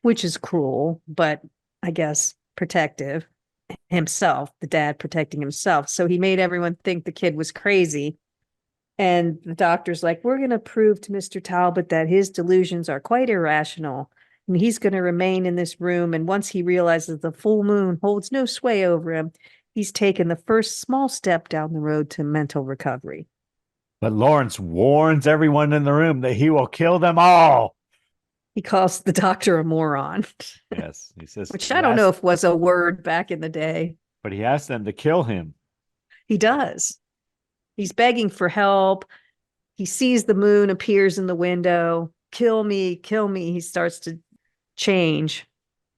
Speaker 2: which is cruel, but I guess protective himself, the dad protecting himself. So he made everyone think the kid was crazy. And the doctor's like, we're going to prove to Mr. Talbot that his delusions are quite irrational. And he's going to remain in this room. And once he realizes the full moon holds no sway over him, he's taken the first small step down the road to mental recovery.
Speaker 4: But Lawrence warns everyone in the room that he will kill them all.
Speaker 2: He calls the doctor a moron.
Speaker 4: Yes, he says,
Speaker 2: which I don't know if was a word back in the day.
Speaker 4: But he asks them to kill him.
Speaker 2: He does. He's begging for help. He sees the moon appears in the window. Kill me, kill me. He starts to change.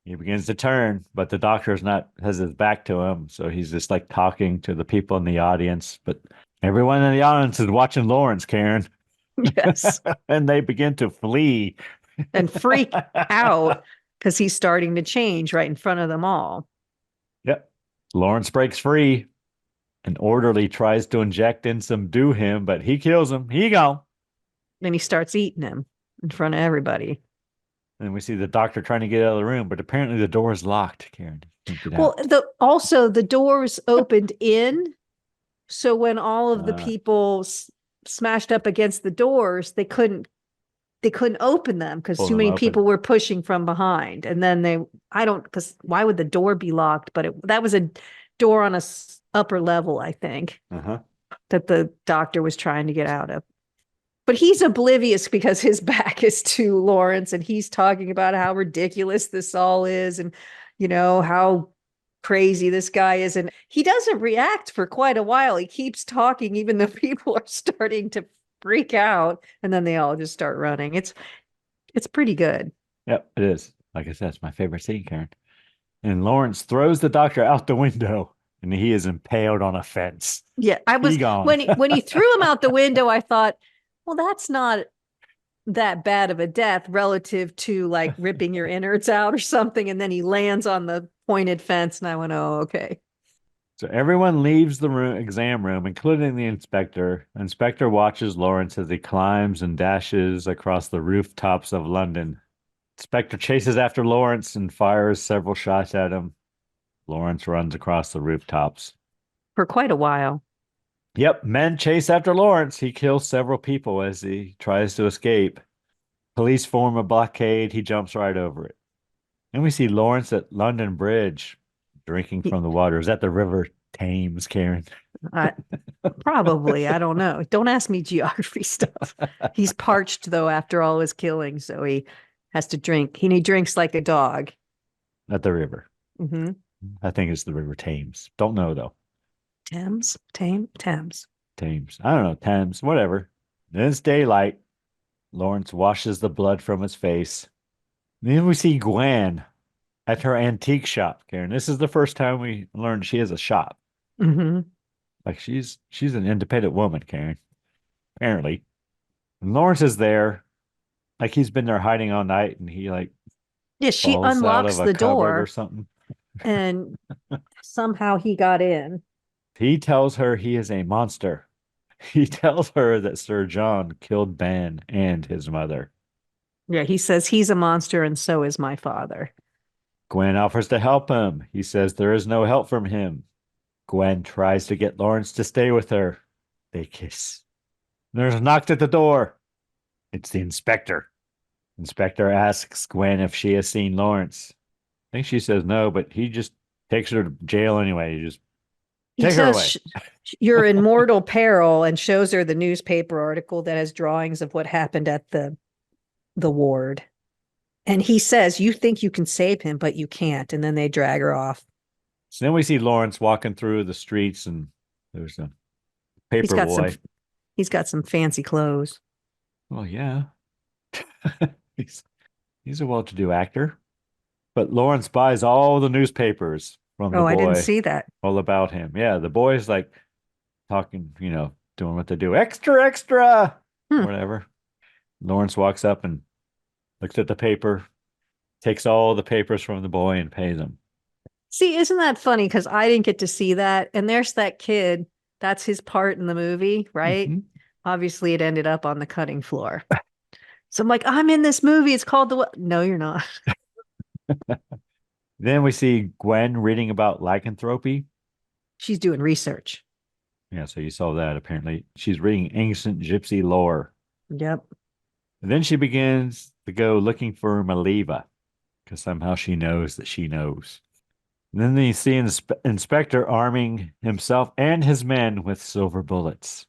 Speaker 4: He begins to turn, but the doctor's not, has his back to him. So he's just like talking to the people in the audience. But everyone in the audience is watching Lawrence, Karen.
Speaker 2: Yes.
Speaker 4: And they begin to flee
Speaker 2: and freak out because he's starting to change right in front of them all.
Speaker 4: Yep. Lawrence breaks free. An orderly tries to inject in some do him, but he kills him. He gone.
Speaker 2: Then he starts eating him in front of everybody.
Speaker 4: And we see the doctor trying to get out of the room, but apparently the door is locked, Karen.
Speaker 2: Well, also the doors opened in. So when all of the people smashed up against the doors, they couldn't open them because too many people were pushing from behind. And then because why would the door be locked? But that was a door on a upper level, I think, that the doctor was trying to get out of. But he's oblivious because his back is to Lawrence and he's talking about how ridiculous this all is and, how crazy this guy is. And he doesn't react for quite a while. He keeps talking, even though people are starting to freak out. And then they all just start running. It's pretty good.
Speaker 4: Yep, it is. Like I said, it's my favorite scene, Karen. And Lawrence throws the doctor out the window and he is impaled on a fence.
Speaker 2: Yeah, I was when he threw him out the window, I thought, well, that's not that bad of a death relative to like ripping your innards out or something. And then he lands on the pointed fence and I went, oh, okay.
Speaker 4: So everyone leaves the exam room, including the inspector. Inspector watches Lawrence as he climbs and dashes across the rooftops of London. Inspector chases after Lawrence and fires several shots at him. Lawrence runs across the rooftops.
Speaker 2: For quite a while.
Speaker 4: Yep, men chase after Lawrence. He kills several people as he tries to escape. Police form a blockade. He jumps right over it. And we see Lawrence at London Bridge drinking from the water. Is that the River Thames, Karen?
Speaker 2: Probably. I don't know. Don't ask me geography stuff. He's parched, though, after all his killing. So he has to drink. He drinks like a dog.
Speaker 4: At the river.
Speaker 2: Mm-hmm.
Speaker 4: I think it's the River Thames. Don't know, though.
Speaker 2: Thames.
Speaker 4: Thames. I don't know. Thames. Whatever. Then it's daylight. Lawrence washes the blood from his face. Then we see Gwen at her antique shop, Karen. This is the first time we learned she has a shop.
Speaker 2: Mm-hmm.
Speaker 4: Like she's an independent woman, Karen. Apparently. And Lawrence is there. Like he's been there hiding all night and he
Speaker 2: she unlocks the door
Speaker 4: or something.
Speaker 2: And somehow he got in.
Speaker 4: He tells her he is a monster. He tells her that Sir John killed Ben and his mother.
Speaker 2: Yeah, he says he's a monster and so is my father.
Speaker 4: Gwen offers to help him. He says there is no help from him. Gwen tries to get Lawrence to stay with her. They kiss. There's a knock at the door. It's the inspector. Inspector asks Gwen if she has seen Lawrence. I think she says no, but he just takes her to jail anyway. He says
Speaker 2: you're in mortal peril and shows her the newspaper article that has drawings of what happened at the ward. And he says, you think you can save him, but you can't. And then they drag her off.
Speaker 4: So then we see Lawrence walking through the streets and there's a paper boy.
Speaker 2: He's got some fancy clothes.
Speaker 4: Well, yeah. He's a well-to-do actor. But Lawrence buys all the newspapers from the boy.
Speaker 2: I didn't see that.
Speaker 4: All about him. Yeah, the boy's like talking, doing what they do. Extra, extra, whatever. Lawrence walks up and looks at the paper, takes all the papers from the boy and pays him.
Speaker 2: See, isn't that funny? Because I didn't get to see that. And there's that kid. That's his part in the movie, right? Mm-hmm. Obviously, it ended up on the cutting floor. So I'm like, I'm in this movie. It's called No, you're not.
Speaker 4: Then we see Gwen reading about lycanthropy.
Speaker 2: She's doing research.
Speaker 4: Yeah, so you saw that apparently. She's reading ancient gypsy lore.
Speaker 2: Yep.
Speaker 4: And then she begins to go looking for Maliva because somehow she knows that she knows. And then you see Inspector arming himself and his men with silver bullets.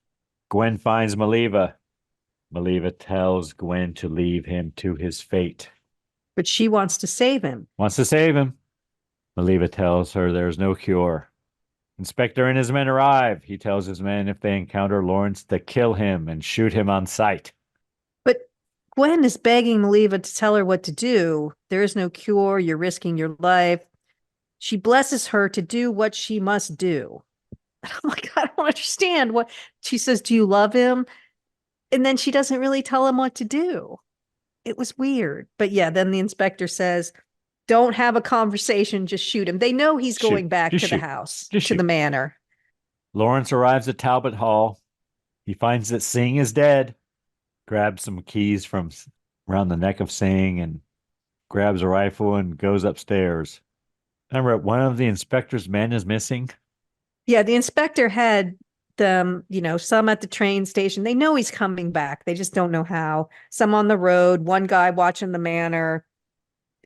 Speaker 4: Gwen finds Maliva. Maliva tells Gwen to leave him to his fate.
Speaker 2: But she wants to save him.
Speaker 4: Wants to save him. Maliva tells her there's no cure. Inspector and his men arrive. He tells his men if they encounter Lawrence to kill him and shoot him on sight.
Speaker 2: But Gwen is begging Maliva to tell her what to do. There is no cure. You're risking your life. She blesses her to do what she must do. And I'm like, I don't understand what she says. Do you love him? And then she doesn't really tell him what to do. It was weird. But yeah, then the inspector says, don't have a conversation, just shoot him. They know he's going back to the house, to the manor.
Speaker 4: Lawrence arrives at Talbot Hall. He finds that Singh is dead, grabs some keys from around the neck of Singh and grabs a rifle and goes upstairs. Remember, one of the inspector's men is missing.
Speaker 2: Yeah, the inspector had them, some at the train station. They know he's coming back. They just don't know how. Some on the road, one guy watching the manor,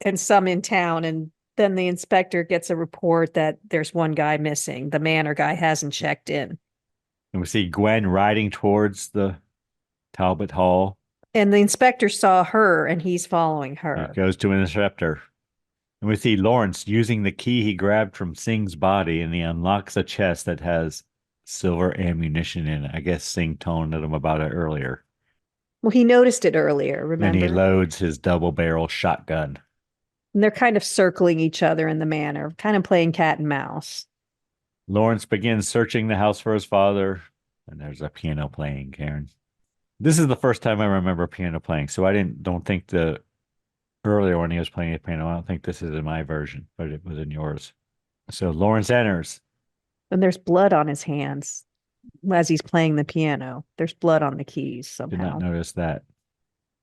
Speaker 2: and some in town. And then the inspector gets a report that there's one guy missing. The manor guy hasn't checked in.
Speaker 4: And we see Gwen riding towards the Talbot Hall.
Speaker 2: And the inspector saw her and he's following her.
Speaker 4: He goes to intercept her. And we see Lawrence using the key he grabbed from Singh's body, and he unlocks a chest that has silver ammunition in it. I guess Singh told him about it earlier.
Speaker 2: Well, he noticed it earlier, remember?
Speaker 4: And he loads his double-barrel shotgun.
Speaker 2: And they're kind of circling each other in the manor, kind of playing cat and mouse.
Speaker 4: Lawrence begins searching the house for his father, and there's a piano playing, Karen. This is the first time I remember piano playing, so I don't think the earlier when he was playing the piano, I don't think this is in my version, but it was in yours. So Lawrence enters.
Speaker 2: And there's blood on his hands as he's playing the piano. There's blood on the keys somehow.
Speaker 4: Did not notice that.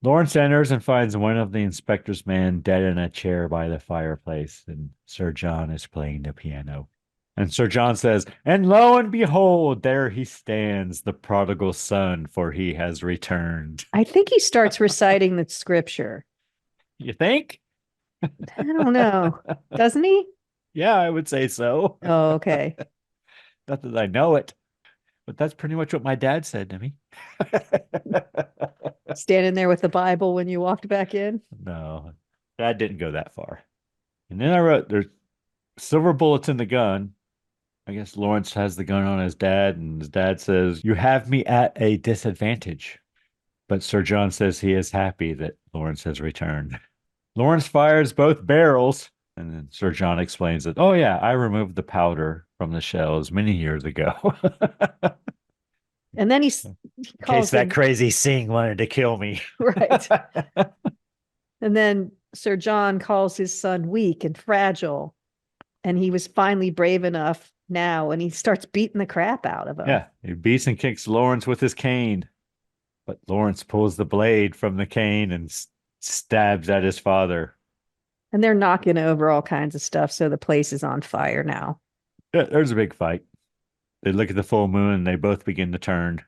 Speaker 4: Lawrence enters and finds one of the inspector's men dead in a chair by the fireplace, and Sir John is playing the piano. And Sir John says, and lo and behold, there he stands, the prodigal son, for he has returned.
Speaker 2: I think he starts reciting the scripture.
Speaker 4: You think?
Speaker 2: I don't know. Doesn't he?
Speaker 4: Yeah, I would say so.
Speaker 2: Oh, okay.
Speaker 4: Not that I know it, but that's pretty much what my dad said to me.
Speaker 2: Standing there with the Bible when you walked back in?
Speaker 4: No, Dad didn't go that far. And then I wrote, there's silver bullets in the gun. I guess Lawrence has the gun on his dad, and his dad says, you have me at a disadvantage. But Sir John says he is happy that Lawrence has returned. Lawrence fires both barrels, and then Sir John explains that, oh yeah, I removed the powder from the shells many years ago.
Speaker 2: And then he
Speaker 4: in case that crazy Singh wanted to kill me.
Speaker 2: Right. And then Sir John calls his son weak and fragile. And he was finally brave enough now, and he starts beating the crap out of him.
Speaker 4: Yeah, he beats and kicks Lawrence with his cane. But Lawrence pulls the blade from the cane and stabs at his father.
Speaker 2: And they're knocking over all kinds of stuff, so the place is on fire now.
Speaker 4: Yeah, there's a big fight. They look at the full moon, and they both begin to turn.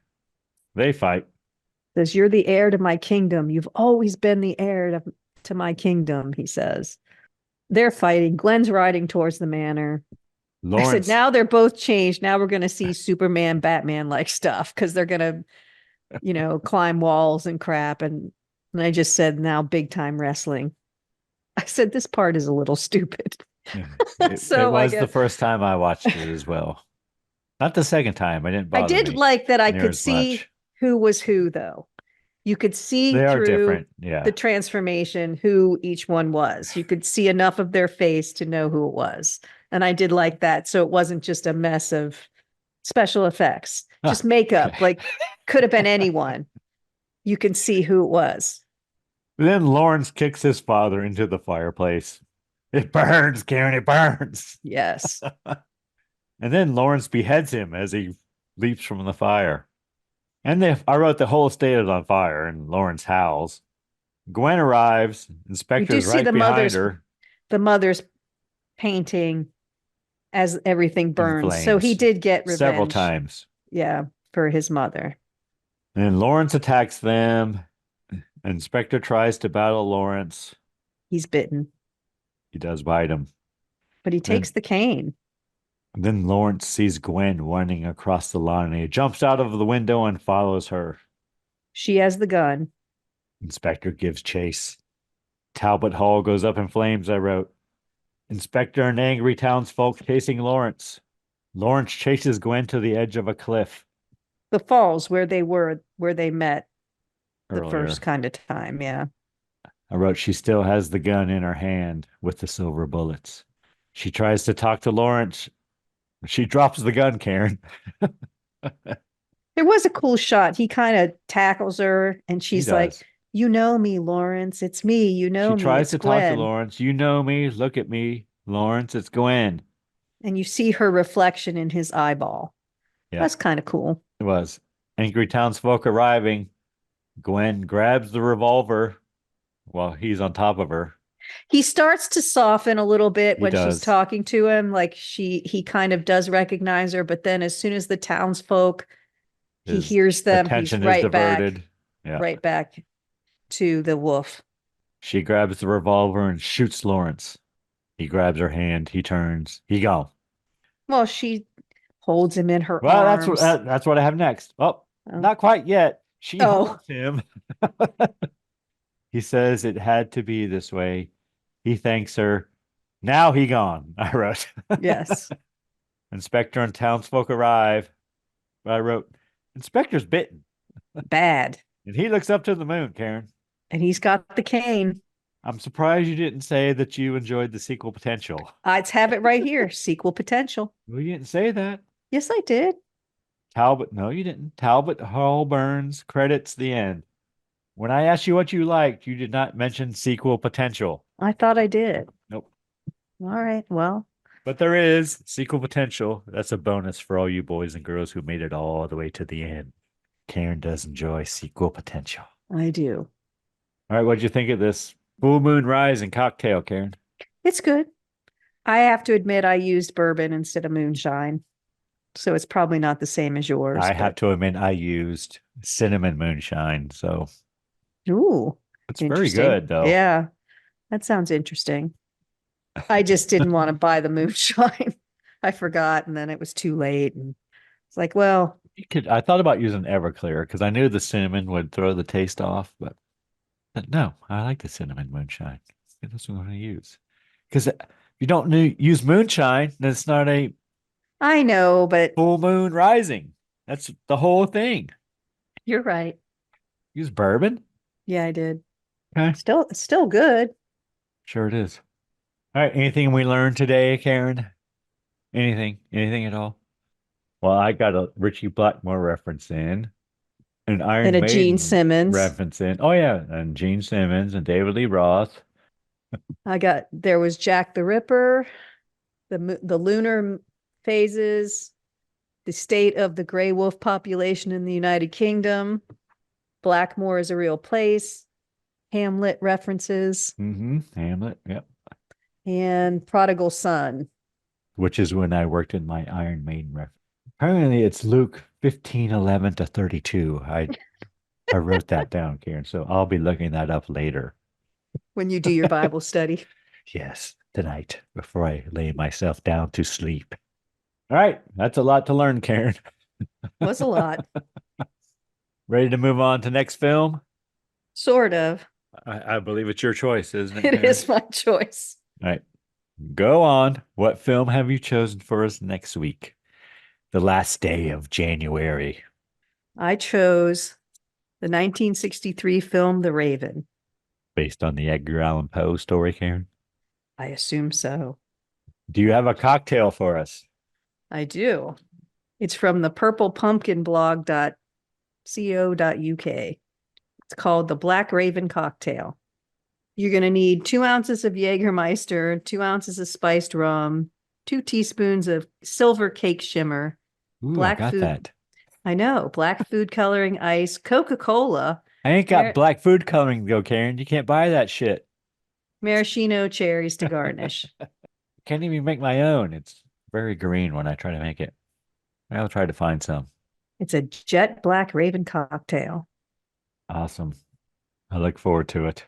Speaker 4: They fight.
Speaker 2: Says, you're the heir to my kingdom. You've always been the heir to my kingdom, he says. They're fighting. Glen's riding towards the manor. Lawrence. I said, now they're both changed. Now we're going to see Superman, Batman-like stuff, because they're going to, climb walls and crap. And I just said, now big time wrestling. I said, this part is a little stupid.
Speaker 4: It was the first time I watched it as well. Not the second time. I did
Speaker 2: like that I could see who was who, though. You could see through the transformation who each one was. You could see enough of their face to know who it was. And I did like that. So it wasn't just a mess of special effects, just makeup. Like, could have been anyone. You can see who it was.
Speaker 4: Then Lawrence kicks his father into the fireplace. It burns, Karen, it burns.
Speaker 2: Yes.
Speaker 4: And then Lawrence beheads him as he leaps from the fire. And I wrote the whole estate is on fire, and Lawrence howls. Gwen arrives. Inspector's right behind her.
Speaker 2: The mother's painting as everything burns. So he did get revenge.
Speaker 4: Several times.
Speaker 2: Yeah, for his mother.
Speaker 4: And Lawrence attacks them. Inspector tries to battle Lawrence.
Speaker 2: He's bitten.
Speaker 4: He does bite him.
Speaker 2: But he takes the cane.
Speaker 4: Then Lawrence sees Gwen running across the lawn and he jumps out of the window and follows her.
Speaker 2: She has the gun.
Speaker 4: Inspector gives chase. Talbot Hall goes up in flames, I wrote. Inspector and angry townsfolk chasing Lawrence. Lawrence chases Gwen to the edge of a cliff.
Speaker 2: The falls where they met the
Speaker 4: Earlier.
Speaker 2: first kind of time. Yeah.
Speaker 4: I wrote, she still has the gun in her hand with the silver bullets. She tries to talk to Lawrence. She drops the gun, Karen.
Speaker 2: There was a cool shot. He kind of tackles her and she's like, you know me, Lawrence. It's me. You know me.
Speaker 4: She tries
Speaker 2: it's
Speaker 4: to
Speaker 2: Gwen.
Speaker 4: talk to Lawrence. You know me. Look at me. Lawrence, it's Gwen.
Speaker 2: And you see her reflection in his eyeball. Yeah. That's kind of cool.
Speaker 4: It was. Angry townsfolk arriving. Gwen grabs the revolver while he's on top of her.
Speaker 2: He starts to soften a little bit when she's talking to him. Like he kind of does recognize her, but then as soon as the townsfolk, he hears them, he's right back to the wolf. She
Speaker 4: grabs the revolver and shoots Lawrence. He grabs her hand. He turns. He gone.
Speaker 2: Well, she holds him in her arms.
Speaker 4: That's what I have next. Oh, not quite yet. She holds him. He says it had to be this way. He thanks her. Now he gone, I wrote.
Speaker 2: Yes.
Speaker 4: Inspector and townsfolk arrive. I wrote, Inspector's bitten.
Speaker 2: Bad.
Speaker 4: And he looks up to the moon, Karen.
Speaker 2: And he's got the cane.
Speaker 4: I'm surprised you didn't say that you enjoyed the sequel potential.
Speaker 2: I have it right here. Sequel potential.
Speaker 4: Well, you didn't say that.
Speaker 2: Yes, I did.
Speaker 4: No, you didn't. Talbot Hall Burns credits the end. When I asked you what you liked, you did not mention sequel potential.
Speaker 2: I thought I did.
Speaker 4: Nope.
Speaker 2: All right. Well.
Speaker 4: But there is sequel potential. That's a bonus for all you boys and girls who made it all the way to the end. Karen does enjoy sequel potential.
Speaker 2: I do.
Speaker 4: All right. What'd you think of this Full Moon Rising cocktail, Karen?
Speaker 2: It's good. I have to admit I used bourbon instead of moonshine. So it's probably not the same as yours.
Speaker 4: I have to admit I used cinnamon moonshine. So.
Speaker 2: Ooh.
Speaker 4: It's very good, though.
Speaker 2: Yeah. That sounds interesting. I just didn't want to buy the moonshine. I forgot, and then it was too late. And it's like, well.
Speaker 4: I thought about using Everclear because I knew the cinnamon would throw the taste off, but no, I like the cinnamon moonshine. That's what I'm going to use. Because if you don't use moonshine, then it's not a.
Speaker 2: I know, but.
Speaker 4: Full moon rising. That's the whole thing.
Speaker 2: You're right.
Speaker 4: Use bourbon?
Speaker 2: Yeah, I did.
Speaker 4: Okay.
Speaker 2: It's still good.
Speaker 4: Sure it is. All right. Anything we learned today, Karen? Anything at all? Well, I got a Richie Blackmore reference in. An Iron Maiden
Speaker 2: Gene Simmons
Speaker 4: reference in. Oh, yeah. And Gene Simmons and David Lee Roth.
Speaker 2: There was Jack the Ripper, the lunar phases, the state of the gray wolf population in the United Kingdom. Blackmore is a real place. Hamlet references.
Speaker 4: Hamlet, yep.
Speaker 2: And Prodigal Son.
Speaker 4: Which is when I worked in my Iron Maiden reference. Apparently it's Luke 15:11-32. I wrote that down, Karen, so I'll be looking that up later.
Speaker 2: When you do your Bible study.
Speaker 4: Yes, tonight, before I lay myself down to sleep. All right, that's a lot to learn, Karen.
Speaker 2: Was a lot.
Speaker 4: Ready to move on to next film?
Speaker 2: Sort of.
Speaker 4: I believe it's your choice, isn't it?
Speaker 2: It is my choice.
Speaker 4: All right. Go on. What film have you chosen for us next week? The last day of January.
Speaker 2: I chose the 1963 film The Raven.
Speaker 4: Based on the Edgar Allan Poe story, Karen?
Speaker 2: I assume so.
Speaker 4: Do you have a cocktail for us?
Speaker 2: I do. It's from the purplepumpkinblog.co.uk. It's called the Black Raven Cocktail. You're going to need 2 ounces of Jägermeister, 2 ounces of spiced rum, 2 teaspoons of silver cake shimmer.
Speaker 4: Ooh, I got that.
Speaker 2: I know. Black food coloring ice, Coca-Cola.
Speaker 4: I ain't got black food coloring to go, Karen. You can't buy that shit.
Speaker 2: Maraschino cherries to garnish.
Speaker 4: Can't even make my own. It's very green when I try to make it. I'll try to find some.
Speaker 2: It's a jet black Raven cocktail.
Speaker 4: Awesome. I look forward to it.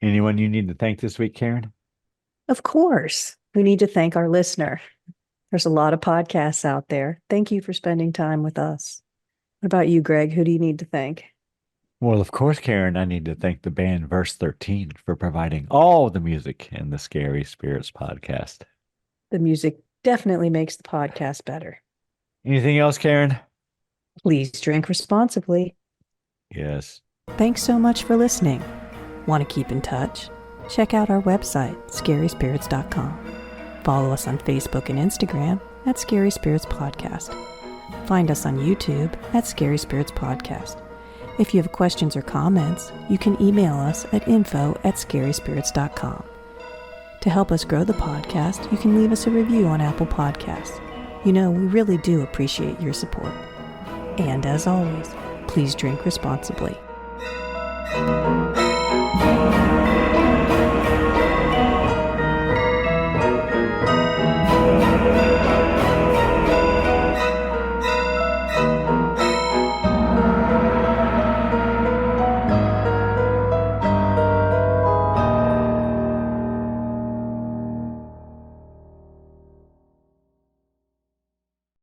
Speaker 4: Anyone you need to thank this week, Karen?
Speaker 2: Of course. We need to thank our listener. There's a lot of podcasts out there. Thank you for spending time with us. What about you, Greg? Who do you need to thank?
Speaker 4: Well, of course, Karen, I need to thank the band Verse 13 for providing all the music in the Scary Spirits podcast.
Speaker 2: The music definitely makes the podcast better.
Speaker 4: Anything else, Karen?
Speaker 2: Please drink responsibly.
Speaker 4: Yes.
Speaker 2: Thanks so much for listening. Want to keep in touch? Check out our website, scaryspirits.com. Follow us on Facebook and Instagram at Scary Spirits Podcast. Find us on YouTube at Scary Spirits Podcast. If you have questions or comments, you can email us at info@scaryspirits.com. To help us grow the podcast, you can leave us a review on Apple Podcasts. We really do appreciate your support. And as always, please drink responsibly.